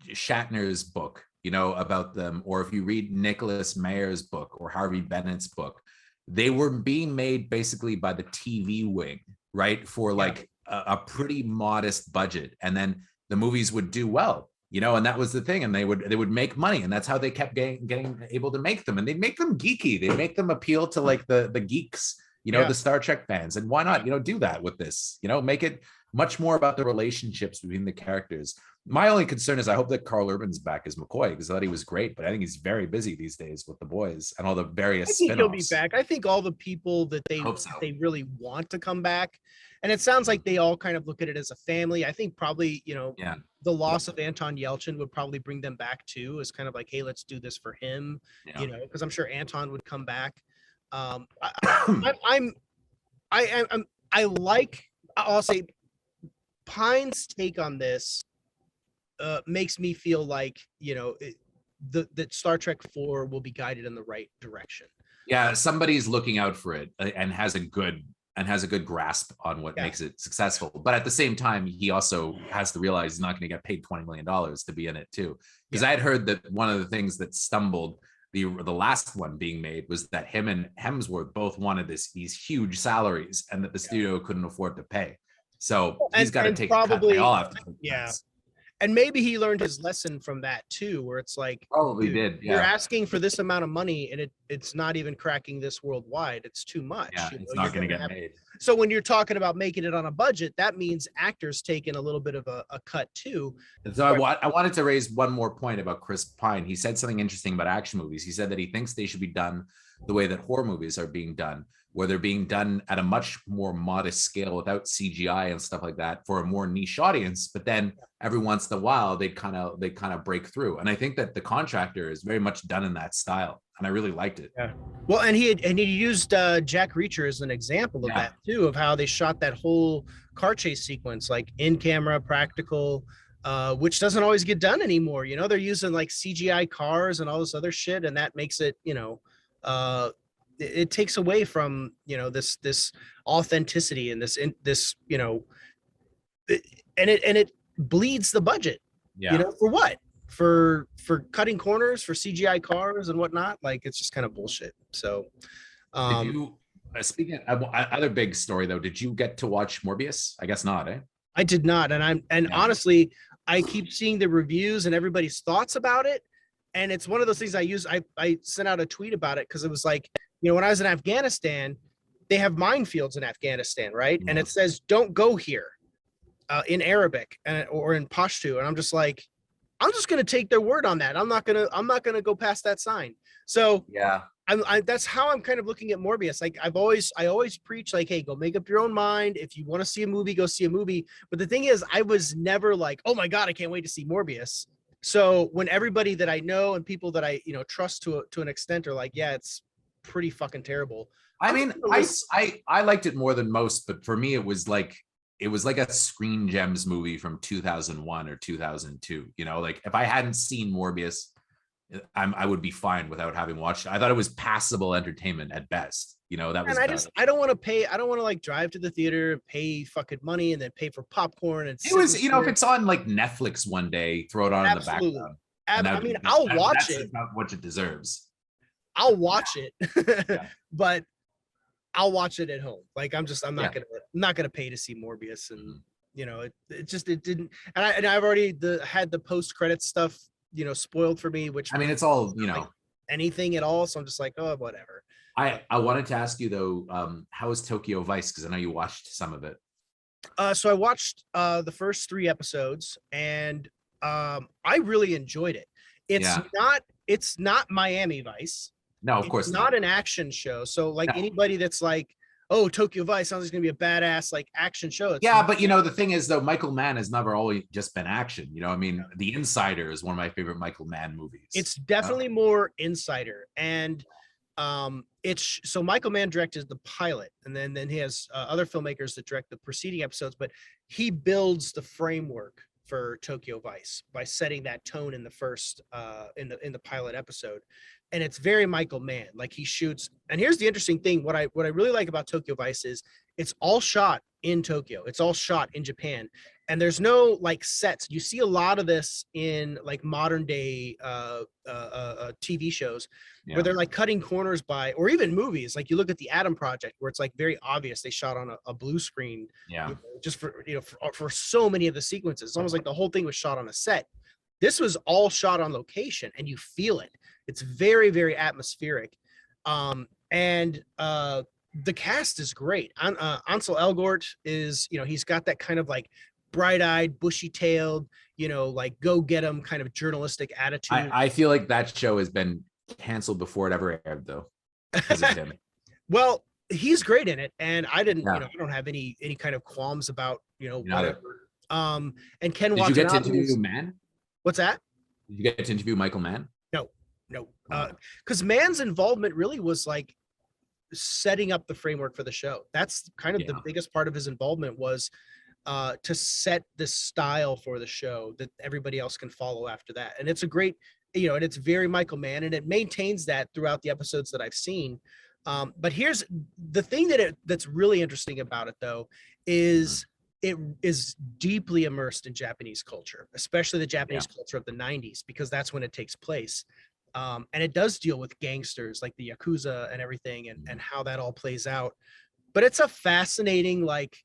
Shatner's book, you know, about them, or if you read Nicholas Mayer's book or Harvey Bennett's book, they were being made basically by the TV wing, right? For like a pretty modest budget, and then the movies would do well. You know, and that was the thing, and they would make money, and that's how they kept getting able to make them, and they'd make them geeky, they make them appeal to like the geeks, you know, the Star Trek fans, and why not, you know, do that with this, you know, make it much more about the relationships between the characters. My only concern is I hope that Carl Urban's back as McCoy, because I thought he was great, but I think he's very busy these days with the boys and all the various. I think he'll be back. I think all the people that they really want to come back. And it sounds like they all kind of look at it as a family. I think probably, you know, the loss of Anton Yelchin would probably bring them back too, as kind of like, hey, let's do this for him, you know, because I'm sure Anton would come back. I'll say Pine's take on this makes me feel like, you know, that Star Trek 4 will be guided in the right direction. Yeah, somebody's looking out for it and has a good grasp on what makes it successful. But at the same time, he also has to realize he's not going to get paid $20 million to be in it too. Because I had heard that one of the things that stumbled the last one being made was that him and Hemsworth both wanted these huge salaries, and that the studio couldn't afford to pay. So he's got to take probably, they all have to take cuts. And maybe he learned his lesson from that too, where it's like, probably did. You're asking for this amount of money, and it's not even cracking this worldwide. It's too much. Yeah, it's not going to get made. So when you're talking about making it on a budget, that means actors taking a little bit of a cut too. So I wanted to raise one more point about Chris Pine. He said something interesting about action movies. He said that he thinks they should be done the way that horror movies are being done, where they're being done at a much more modest scale without CGI and stuff like that for a more niche audience. But then every once in a while, they kind of break through. And I think that The Contractor is very much done in that style, and I really liked it. Yeah. Well, and he used Jack Reacher as an example of that too, of how they shot that whole car chase sequence, like in camera, practical, which doesn't always get done anymore. You know, they're using like CGI cars and all this other shit, and that makes it, you know, it takes away from, you know, this authenticity and this you know, and it bleeds the budget. You know, for what? For cutting corners, for CGI cars and whatnot. Like, it's just kind of bullshit. So did you speaking of other big story though, did you get to watch Morbius? I guess not, eh? I did not, and honestly, I keep seeing the reviews and everybody's thoughts about it, and it's one of those things I sent out a tweet about it because it was like, you know, when I was in Afghanistan, they have minefields in Afghanistan, right? And it says, don't go here in Arabic or in Pashto. And I'm just like, I'm just going to take their word on that. I'm not going to go past that sign. So that's how I'm kind of looking at Morbius. Like I always preach like, hey, go make up your own mind. If you want to see a movie, go see a movie. But the thing is, I was never like, oh my God, I can't wait to see Morbius. So when everybody that I know and people that I, you know, trust to an extent are like, yeah, it's pretty fucking terrible. I mean, I liked it more than most, but for me, it was like a Screen Gems movie from 2001 or 2002. You know, like if I hadn't seen Morbius, I would be fine without having watched it. I thought it was passable entertainment at best. You know, that was. And I don't want to pay. I don't want to like drive to the theater, pay fucking money, and then pay for popcorn. And it was, you know, if it's on like Netflix one day, throw it on in the background. I mean, I'll watch it. That's about what it deserves. I'll watch it, but I'll watch it at home. Like I'm not gonna pay to see Morbius, and it didn't. And I've already had the post credit stuff, spoiled for me, which I mean, it's all, like anything at all. So I'm just like, oh, whatever. I wanted to ask you though, how is Tokyo Vice? Because I know you watched some of it. So I watched the first 3 episodes, and I really enjoyed it. It's not Miami Vice. No, of course it's not an action show. So like anybody that's like, oh, Tokyo Vice sounds like it's gonna be a badass like action show. But the thing is though, Michael Mann has never always just been action. I mean, The Insider is one of my favorite Michael Mann movies. It's definitely more Insider, and so Michael Mann directed the pilot, and then he has other filmmakers that direct the preceding episodes, but he builds the framework for Tokyo Vice by setting that tone in the first in the pilot episode. And it's very Michael Mann. Like he shoots, and here's the interesting thing. What I really like about Tokyo Vice is it's all shot in Tokyo. It's all shot in Japan. And there's no like sets. You see a lot of this in like modern day TV shows where they're like cutting corners or even movies. Like you look at the Atom Project, where it's like very obvious they shot on a blue screen. Just for so many of the sequences. It's almost like the whole thing was shot on a set. This was all shot on location, and you feel it. It's very, very atmospheric. And the cast is great. Ansel Elgort is, he's got that kind of like bright-eyed, bushy-tailed, like go get 'em kind of journalistic attitude. I feel like that show has been canceled before it ever aired, though, because of him. Well, he's great in it, and I didn't, I don't have any kind of qualms about, whatever. And Ken Watanabe. Did you get to interview Mann? What's that? Did you get to interview Michael Mann? No, because Mann's involvement really was like setting up the framework for the show. That's kind of the biggest part of his involvement was to set this style for the show that everybody else can follow after that. And it's a great, and it's very Michael Mann, and it maintains that throughout the episodes that I've seen. But here's the thing that's really interesting about it, though, is it is deeply immersed in Japanese culture, especially the Japanese culture of the 90s, because that's when it takes place. And it does deal with gangsters like the Yakuza and everything, and how that all plays out. But it's a fascinating like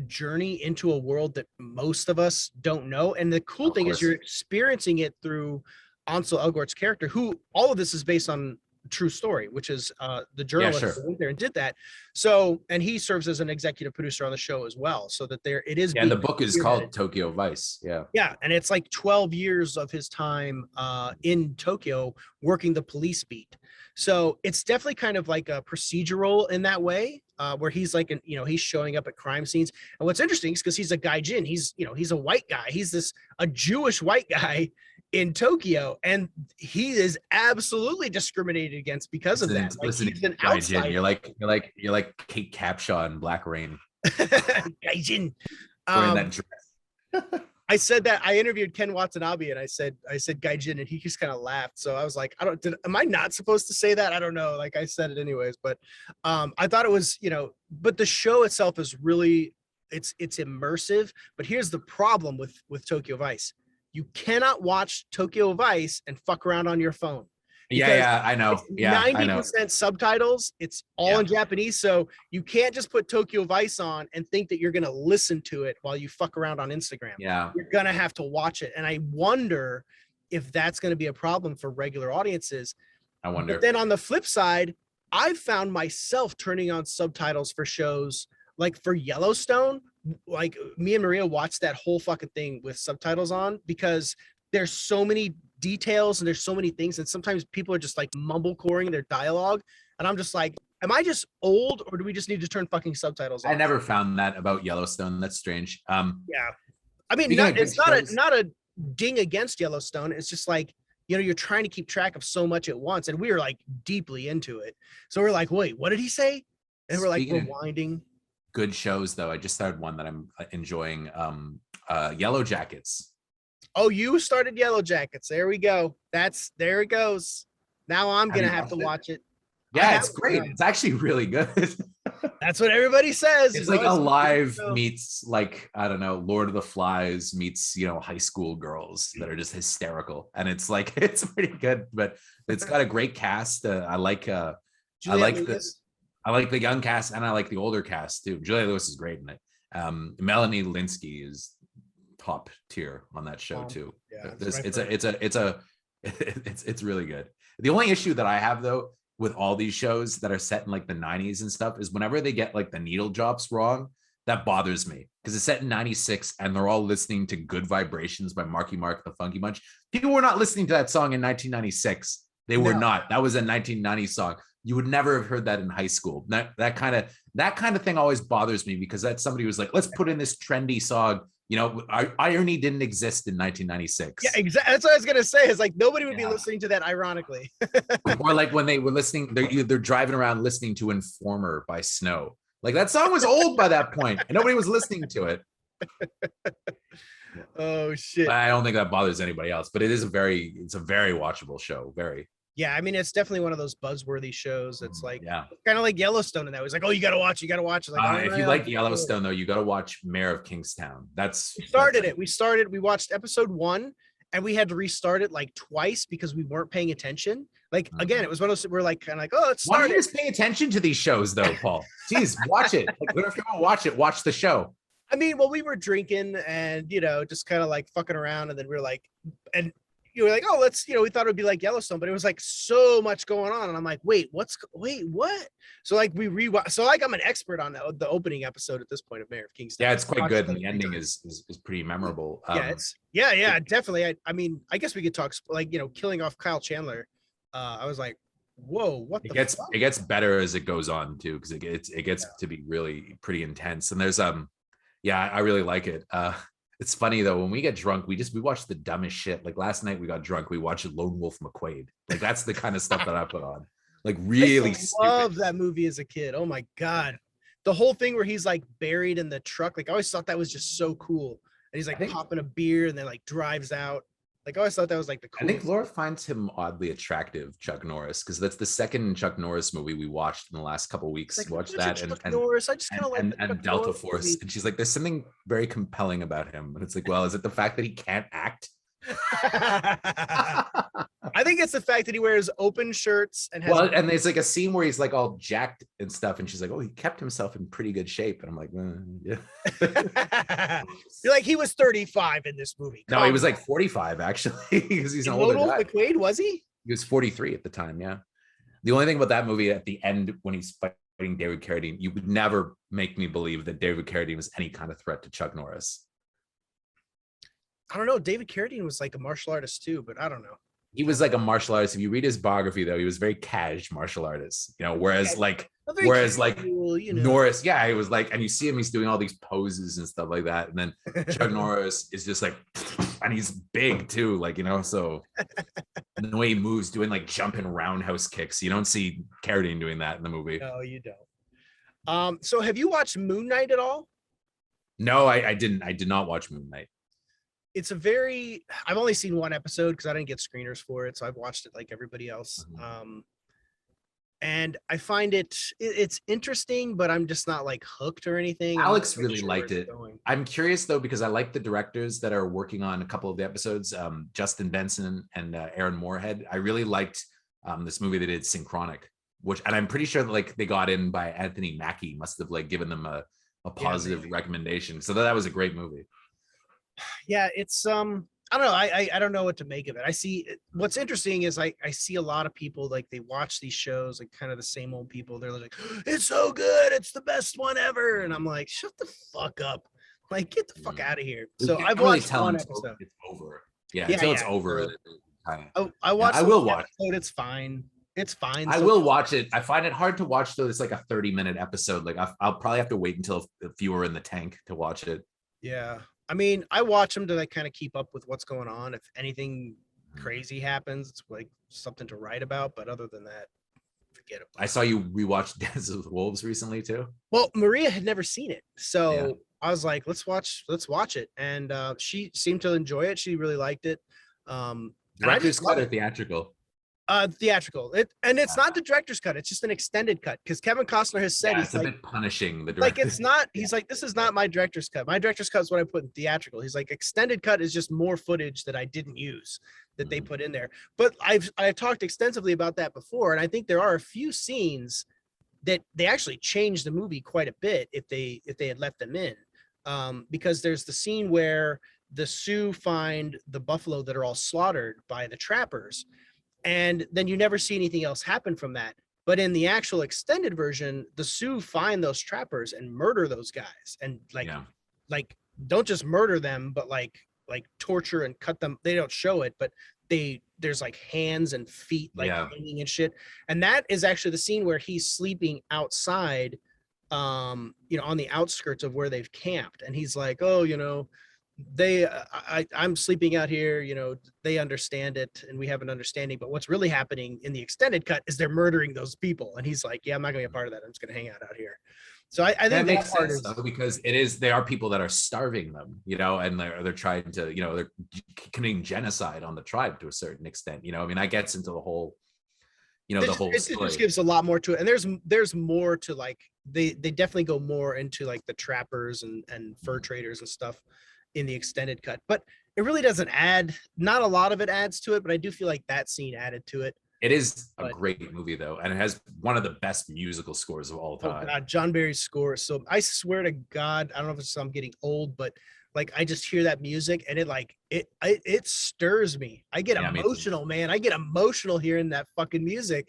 journey into a world that most of us don't know. And the cool thing is you're experiencing it through Ansel Elgort's character, who all of this is based on true story, which is the journalist who went there and did that. So, and he serves as an executive producer on the show as well, so that it is. And the book is called Tokyo Vice. Yeah, and it's like 12 years of his time in Tokyo working the police beat. So it's definitely kind of like a procedural in that way, where he's like, he's showing up at crime scenes. And what's interesting is because he's a gaijin, he's a white guy. He's a Jewish white guy in Tokyo, and he is absolutely discriminated against because of that. Like, he's an outsider. You're like Kate Capshaw in Black Rain. Gaijin. Wearing that dress. I said that. I interviewed Ken Watanabe, and I said gaijin, and he just kind of laughed. So I was like, am I not supposed to say that? I don't know. Like I said it anyways, but I thought it was, but the show itself is really, it's immersive. But here's the problem with Tokyo Vice. You cannot watch Tokyo Vice and fuck around on your phone. I know. 90% subtitles. It's all in Japanese. So you can't just put Tokyo Vice on and think that you're going to listen to it while you fuck around on Instagram. Yeah. You're going to have to watch it. And I wonder if that's going to be a problem for regular audiences. I wonder. But then on the flip side, I've found myself turning on subtitles for shows like for Yellowstone. Like me and Maria watched that whole fucking thing with subtitles on, because there's so many details and there's so many things, and sometimes people are just like mumblecoring their dialogue, and I'm just like, am I just old, or do we just need to turn fucking subtitles on? I never found that about Yellowstone. That's strange. I mean, it's not a ding against Yellowstone. It's just like, you're trying to keep track of so much at once, and we were like deeply into it, so we're like, wait, what did he say? And we're like rewinding. Good shows, though. I just started one that I'm enjoying. Yellow Jackets. Oh, you started Yellow Jackets. There we go. There it goes. Now I'm gonna have to watch it. Yeah, it's great. It's actually really good. That's what everybody says. It's like Alive meets, like, I don't know, Lord of the Flies meets, high school girls that are just hysterical. And it's like, it's pretty good, but it's got a great cast. I like the young cast, and I like the older cast too. Julia Lewis is great in it. Melanie Linsky is top tier on that show too. Yeah, it's really good. The only issue that I have though with all these shows that are set in like the 90s and stuff is whenever they get like the needle drops wrong, that bothers me because it's set in 96 and they're all listening to Good Vibrations by Marky Mark and the Funky Bunch. People were not listening to that song in 1996. They were not. That was a 1990 song. You would never have heard that in high school. That kind of thing always bothers me because that's somebody who's like, let's put in this trendy song. You know, irony didn't exist in 1996. Yeah, exactly. That's what I was gonna say. Is like nobody would be listening to that ironically. Or like when they were listening, they're driving around listening to Informer by Snow. Like that song was old by that point, and nobody was listening to it. Oh shit! I don't think that bothers anybody else, but it's a very watchable show. Very. Yeah, I mean, it's definitely one of those buzzworthy shows. It's like kind of like Yellowstone, and that was like, oh, you got to watch. Like, if you like Yellowstone, though, you got to watch Mayor of Kingstown. We watched episode 1, and we had to restart it like twice because we weren't paying attention. Like again, it was one of those we're like kind of like, oh, let's start. Why don't you just pay attention to these shows, though, Paul? Jeez, watch it. Like, if you want to watch it, watch the show. I mean, well, we were drinking and just kind of like fucking around, and then we were like, and you were like, oh, let's, we thought it would be like Yellowstone, but it was like so much going on. And I'm like, wait, what? So like we rewatch. So like I'm an expert on the opening episode at this point of Mayor of Kingstown. Yeah, it's quite good. And the ending is pretty memorable. Definitely. I mean, I guess we could talk like, killing off Kyle Chandler. I was like, whoa, what the fuck? It gets better as it goes on too, because it gets to be really pretty intense. And there's I really like it. It's funny though, when we get drunk, we watch the dumbest shit. Like last night we got drunk, we watched Lone Wolf McQuade. Like that's the kind of stuff that I put on. Like really I love that movie as a kid. Oh my God. The whole thing where he's like buried in the truck. Like I always thought that was just so cool. And he's like popping a beer and then like drives out. Like I always thought that was like the coolest. I think Laura finds him oddly attractive, Chuck Norris, because that's the second Chuck Norris movie we watched in the last couple of weeks. Like, watched that Norris. I just kind of like and Delta Force, movie. And she's like, "There's something very compelling about him." And it's like, well, is it the fact that he can't act? I think it's the fact that he wears open shirts and has and there's like a scene where he's like all jacked and stuff, and she's like, "Oh, he kept himself in pretty good shape." And I'm like, yeah. You're like, he was 35 in this movie. No, he was like 45 actually, because he's an older guy. McQuade, was he? He was 43 at the time. Yeah. The only thing about that movie at the end when he's fighting David Carradine, you would never make me believe that David Carradine was any kind of threat to Chuck Norris. I don't know. David Carradine was like a martial artist too, but I don't know. He was like a martial artist. If you read his biography, though, he was very cash martial artist. Whereas Norris, he was like, and you see him, he's doing all these poses and stuff like that. And then Chuck Norris is just like, and he's big too, so and the way he moves, doing like jumping roundhouse kicks. You don't see Carradine doing that in the movie. No, you don't. So have you watched Moon Knight at all? No, I didn't. I did not watch Moon Knight. I've only seen one episode because I didn't get screeners for it, so I've watched it like everybody else. And I find it's interesting, but I'm just not like hooked or anything. Alex really liked it. I'm curious though, because I like the directors that are working on a couple of the episodes, Justin Benson and Aaron Moorhead. I really liked this movie they did, Synchronic, and I'm pretty sure that like they got in by Anthony Mackie, must have like given them a positive recommendation. So that was a great movie. Yeah, it's I don't know. I don't know what to make of it. I see what's interesting is I see a lot of people like they watch these shows, like kind of the same old people. They're like, it's so good, it's the best one ever. And I'm like, shut the fuck up. Like, get the fuck out of here. So I've watched one episode. It's over. Until it's over. I watched. I will watch it. It's fine. It's fine. I will watch it. I find it hard to watch though. It's like a 30-minute episode. Like I'll probably have to wait until a few are in the tank to watch it. Yeah. I mean, I watch them to like kind of keep up with what's going on. If anything crazy happens, it's like something to write about. But other than that, forget it. I saw you rewatch Dances with Wolves recently too. Well, Maria had never seen it, so I was like, let's watch it. And she seemed to enjoy it. She really liked it. Director's cut or theatrical? Theatrical. It's not the director's cut. It's just an extended cut because Kevin Costner has said it's a bit punishing the director. Like it's not. He's like, this is not my director's cut. My director's cut is what I put in theatrical. He's like, extended cut is just more footage that I didn't use that they put in there. But I've talked extensively about that before, and I think there are a few scenes that they actually changed the movie quite a bit if they had let them in. because there's the scene where the Sioux find the buffalo that are all slaughtered by the trappers, and then you never see anything else happen from that. But in the actual extended version, the Sioux find those trappers and murder those guys, and like don't just murder them, but like torture and cut them. They don't show it, but there's like hands and feet like hanging and shit. And that is actually the scene where he's sleeping outside, on the outskirts of where they've camped, and he's like, oh, I'm sleeping out here, they understand it and we have an understanding, but what's really happening in the extended cut is they're murdering those people. And he's like, yeah, I'm not gonna be a part of that, I'm just gonna hang out here. So I think that makes sense though, because they are people that are starving them, and they're trying to, they're committing genocide on the tribe to a certain extent. I mean, that gets into the whole, the whole story. It just gives a lot more to it, and there's more to, like, they definitely go more into like the trappers and fur traders and stuff in the extended cut, but it really doesn't add, not a lot of it adds to it, but I do feel like that scene added to it. It is a great movie though, and it has one of the best musical scores of all time. Oh God, John Barry's score. So I swear to God, I don't know if it's I'm getting old, but like I just hear that music and it stirs me. I get emotional, man. I get emotional hearing that fucking music,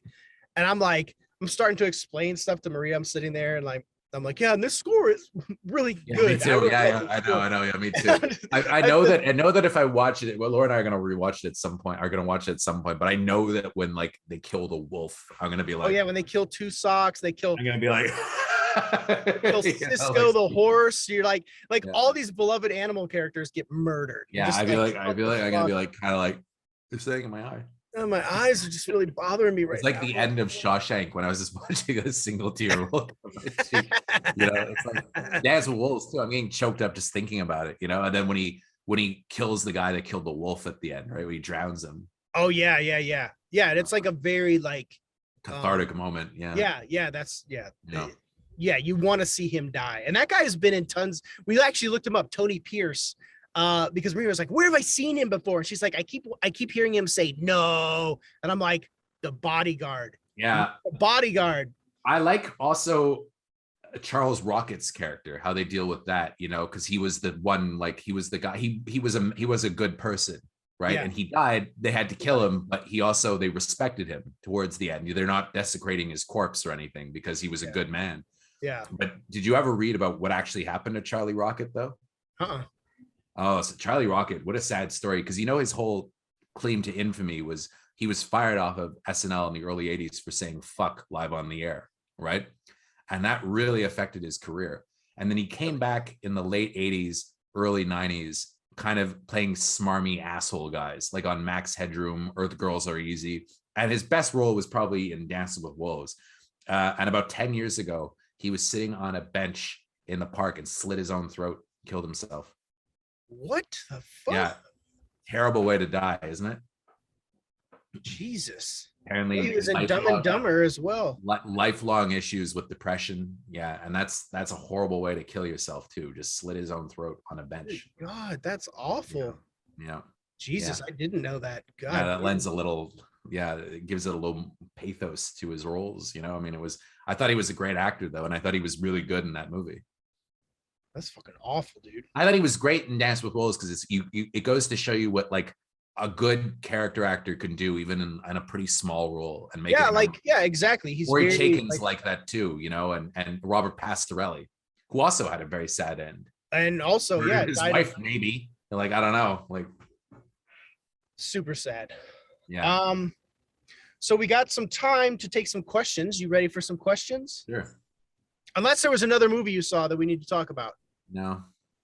and I'm starting to explain stuff to Maria. I'm sitting there and I'm like, yeah, and this score is really good. Me too. I know. Yeah, me too. I know that if I watch it, well, Laura and I are gonna rewatch it at some point. But I know that when like they kill the wolf, I'm gonna be like, oh yeah, when they kill Two Socks, I'm gonna be like, kill Cisco the horse. You're like all these beloved animal characters get murdered. Yeah, I'm gonna be like kind of like this thing in my eye. Oh, my eyes are just really bothering me right now. It's like the end of Shawshank when I was just watching a single tear roll. It's like Dance with Wolves too. I'm getting choked up just thinking about it, And then when he kills the guy that killed the wolf at the end, right? When he drowns him. Oh yeah. And it's like a very like cathartic moment. Yeah. Yeah. You want to see him die, and that guy has been in tons. We actually looked him up, Tony Pierce. Because Maria was like, where have I seen him before? And she's like, I keep hearing him say no. And I'm like, The Bodyguard. Yeah. The Bodyguard. I like also Charles Rocket's character, how they deal with that, because he was the one, like he was the guy, he was a good person, right? Yeah. And he died, they had to kill him, but they respected him towards the end. They're not desecrating his corpse or anything because he was a good man. Yeah. But did you ever read about what actually happened to Charlie Rocket though? Oh, so Charlie Rocket, what a sad story. Because his whole claim to infamy was he was fired off of SNL in the early 80s for saying fuck live on the air, right? And that really affected his career. And then he came back in the late 80s, early 90s, kind of playing smarmy asshole guys, like on Max Headroom, Earth Girls Are Easy. And his best role was probably in Dancing with Wolves. And about 10 years ago, he was sitting on a bench in the park and slit his own throat, killed himself. What the fuck? Yeah, terrible way to die, isn't it? Jesus. Apparently he was in Dumb and Dumber as well. Lifelong issues with depression. Yeah, and that's a horrible way to kill yourself too. Just slit his own throat on a bench. God, that's awful. Yeah. Jesus, I didn't know that. God. Yeah, that lends a little. Yeah, it gives it a little pathos to his roles. I mean, I thought he was a great actor though, and I thought he was really good in that movie. That's fucking awful, dude. I thought he was great in Dance with Wolves because it goes to show you what like a good character actor can do, even in a pretty small role, and make it. Exactly. He's Corey Chaikin's like that too, and Robert Pastorelli, who also had a very sad end. And also, his wife maybe, like I don't know, like super sad. Yeah. So we got some time to take some questions. You ready for some questions? Sure. Unless there was another movie you saw that we need to talk about. No.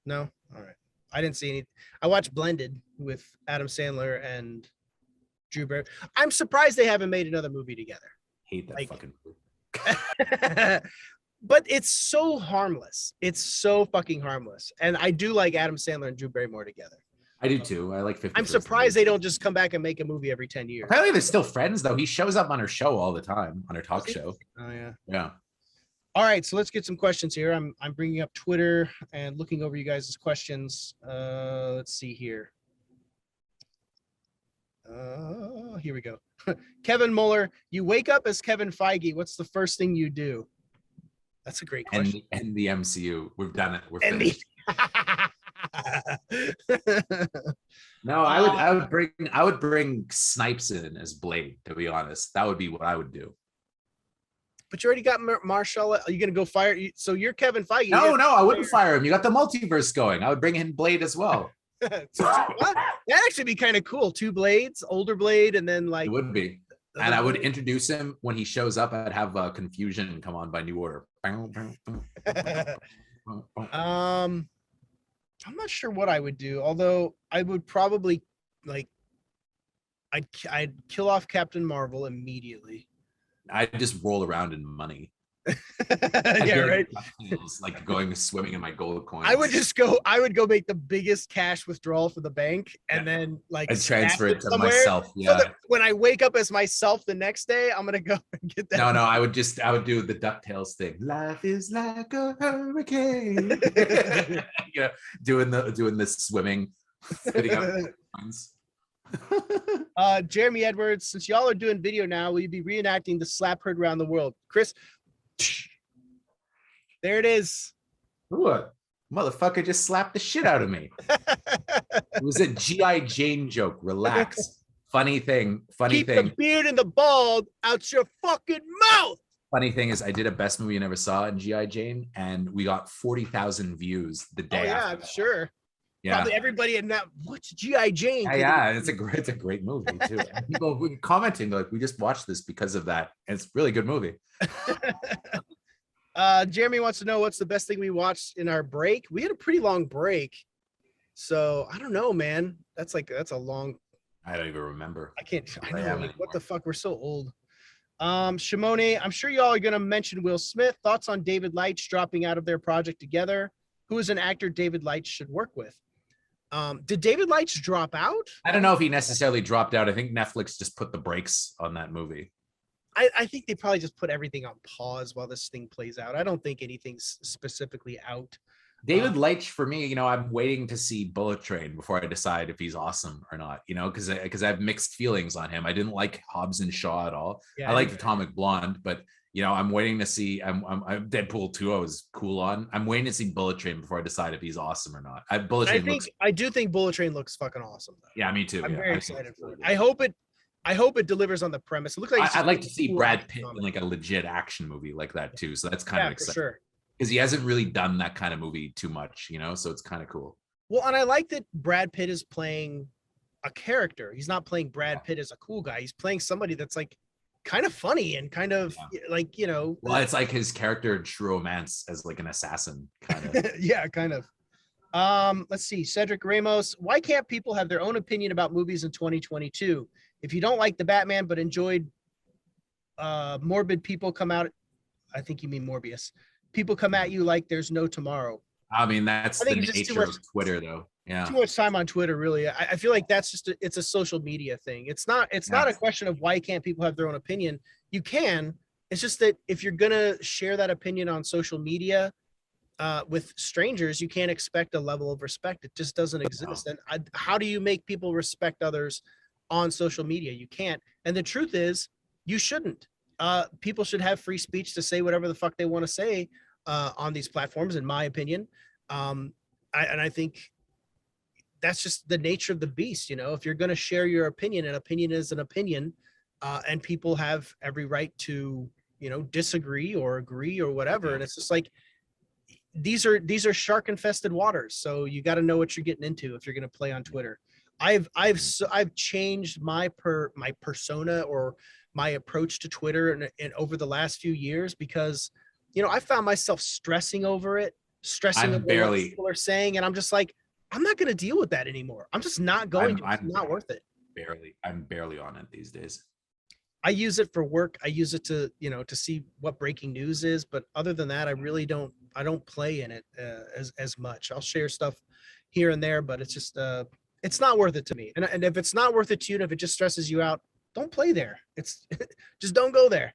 All right. I didn't see any. I watched Blended with Adam Sandler and Drew Barrymore. I'm surprised they haven't made another movie together. Hate that fucking movie. But it's so harmless. It's so fucking harmless. And I do like Adam Sandler and Drew Barrymore together. I do too. I like 50. I'm surprised they don't just come back and make a movie every 10 years. Apparently they're still friends though. He shows up on her show all the time, on her talk show. Oh yeah. Yeah. All right, so let's get some questions here. I'm bringing up Twitter and looking over you guys' questions. Let's see here. Here we go. Kevin Muller, you wake up as Kevin Feige. What's the first thing you do? That's a great question. And the MCU, we've done it. We're finished. No, I would bring Snipes in as Blade, to be honest. That would be what I would do. But you already got Marshall. Are you gonna go fire? So you're Kevin Feige. No, I wouldn't fire him. You got the multiverse going. I would bring in Blade as well. So, that'd actually be kind of cool. 2 Blades, older Blade, and then like it would be. And I would introduce him when he shows up. I'd have Confusion come on by New Order. I'm not sure what I would do. Although I would probably like, I'd kill off Captain Marvel immediately. I'd just roll around in money. Yeah, right. Like going swimming in my gold coins. I would go make the biggest cash withdrawal for the bank, and then like and transfer it to somewhere, myself. Yeah. So that when I wake up as myself the next day, I'm gonna go and get that. No, I would do the DuckTales thing. Life is like a hurricane. You know, doing the swimming, fitting up coins. Jeremy Edwards, since y'all are doing video now, will you be reenacting the slap heard around the world? Chris, there it is. What? Motherfucker just slapped the shit out of me. It was a G.I. Jane joke. Relax. Funny thing. Keep the beard and the bald out your fucking mouth. Funny thing is, I did a best movie you never saw in G.I. Jane, and we got 40,000 views the day after. I'm sure. Yeah. Probably everybody in that. What's G.I. Jane? Yeah, it's a great movie too. And people were commenting like, we just watched this because of that. And it's a really good movie. Jeremy wants to know what's the best thing we watched in our break. We had a pretty long break, so I don't know, man. That's a long. I don't even remember. I know. Like, what the fuck? We're so old. Shimone, I'm sure y'all are gonna mention Will Smith. Thoughts on David Leitch dropping out of their project together? Who is an actor David Leitch should work with? Did David Leitch drop out? I don't know if he necessarily dropped out. I think Netflix just put the brakes on that movie. I think they probably just put everything on pause while this thing plays out. I don't think anything's specifically out. David Leitch, for me, I'm waiting to see Bullet Train before I decide if he's awesome or not, because I have mixed feelings on him. I didn't like Hobbs and Shaw at all. Yeah, I liked Atomic Blonde, but I'm waiting to see. I'm Deadpool 2. I was cool on. I'm waiting to see Bullet Train before I decide if he's awesome or not. I do think Bullet Train looks fucking awesome, though. Yeah, me too. I'm very excited for it. I hope it delivers on the premise. It looks like I'd like to see Brad Pitt in like a legit action movie like that too. So that's kind of exciting. For sure. Because he hasn't really done that kind of movie too much, so it's kind of cool. Well, and I like that Brad Pitt is playing a character. He's not playing Brad Pitt as a cool guy. He's playing somebody that's like kind of funny and kind of like, Well, it's like his character in True Romance as like an assassin kind of. Yeah, kind of. Let's see. Cedric Ramos. Why can't people have their own opinion about movies in 2022? If you don't like the Batman but enjoyed morbid people come out, I think you mean Morbius. People come at you like there's no tomorrow. I mean, that's the nature of Twitter, though. Yeah, too much time on Twitter, really. I feel like that's just it's a social media thing. It's not a question of why can't people have their own opinion. You can. It's just that if you're gonna share that opinion on social media with strangers, you can't expect a level of respect. It just doesn't exist. And how do you make people respect others on social media? You can't. And the truth is, you shouldn't. People should have free speech to say whatever the fuck they want to say on these platforms, in my opinion. I think that's just the nature of the beast. If you're going to share your opinion, an opinion is an opinion, and people have every right to, disagree or agree or whatever. And it's just like, these are shark infested waters. So you got to know what you're getting into if you're going to play on Twitter. I've changed my persona or my approach to Twitter and over the last few years because, I found myself stressing over it, over what people are saying. And I'm just like, I'm not going to deal with that anymore. I'm just not going to. It's not worth it. I'm barely on it these days. I use it for work. I use it to, to see what breaking news is. But other than that, I don't play in it as much. I'll share stuff here and there, but it's just, it's not worth it to me. And if it's not worth it to you, and if it just stresses you out, don't play there. It's just don't go there.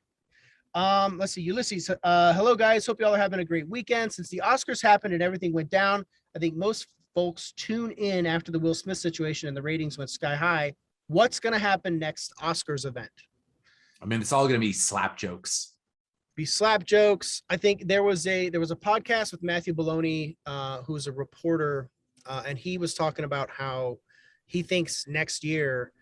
Let's see. Ulysses. Hello guys. Hope y'all are having a great weekend. Since the Oscars happened and everything went down, I think most folks tune in after the Will Smith situation and the ratings went sky high. What's going to happen next Oscars event? I mean, it's all going to be slap jokes. be slap jokes. I think there was a podcast with Matthew Bologna, who's a reporter, and he was talking about how he thinks next year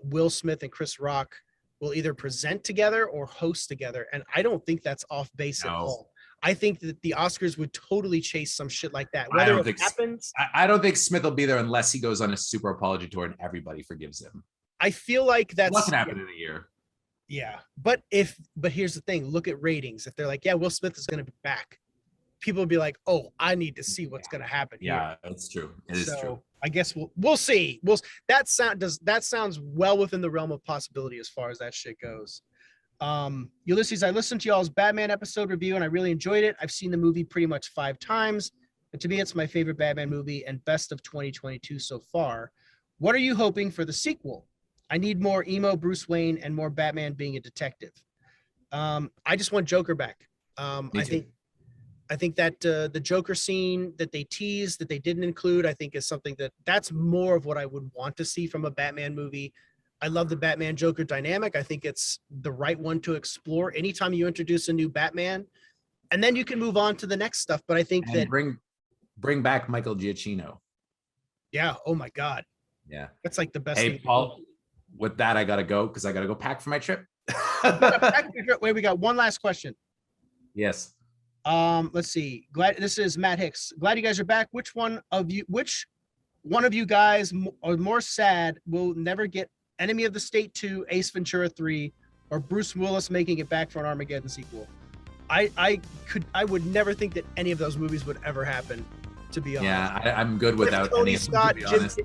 Will Smith and Chris Rock will either present together or host together, and I don't think that's off base at all. I think that the Oscars would totally chase some shit like that. Whether it happens, I don't think Smith will be there unless he goes on a super apology tour and everybody forgives him. I feel like that's what can happen in a year. Yeah, but here's the thing: look at ratings. If they're like, yeah, Will Smith is going to be back, people will be like, oh, I need to see what's going to happen. Yeah, that's true. It is true. I guess we'll see. That sounds well within the realm of possibility as far as that shit goes. Ulysses, I listened to y'all's Batman episode review and I really enjoyed it. I've seen the movie pretty much 5 times, and to me, it's my favorite Batman movie and best of 2022 so far. What are you hoping for the sequel? I need more emo Bruce Wayne and more Batman being a detective. I just want Joker back. I think that the Joker scene that they teased, that they didn't include, I think is something that's more of what I would want to see from a Batman movie. I love the Batman Joker dynamic. I think it's the right one to explore anytime you introduce a new Batman, and then you can move on to the next stuff. But I think that bring back Michael Giacchino. Yeah. Oh my God. Yeah. That's like the best. Hey, thing. Paul, with that, I got to go because I got to go pack for my trip. Wait, we got one last question. Yes. Let's see. This is Matt Hicks. Glad you guys are back. Which one of you guys are more sad will never get Enemy of the State 2, Ace Ventura 3, or Bruce Willis making it back for an Armageddon sequel? I would never think that any of those movies would ever happen, to be honest. Yeah, I'm good without Tony any Scott, of them, to be honest.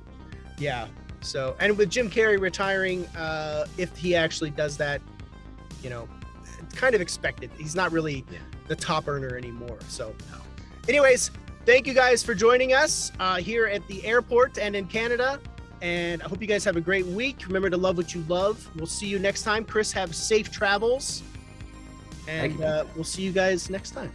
Yeah. So, and with Jim Carrey retiring, if he actually does that, it's kind of expected. He's not really the top earner anymore. So, anyways, thank you guys for joining us here at the airport and in Canada. And I hope you guys have a great week. Remember to love what you love. We'll see you next time. Chris, have safe travels. And we'll see you guys next time.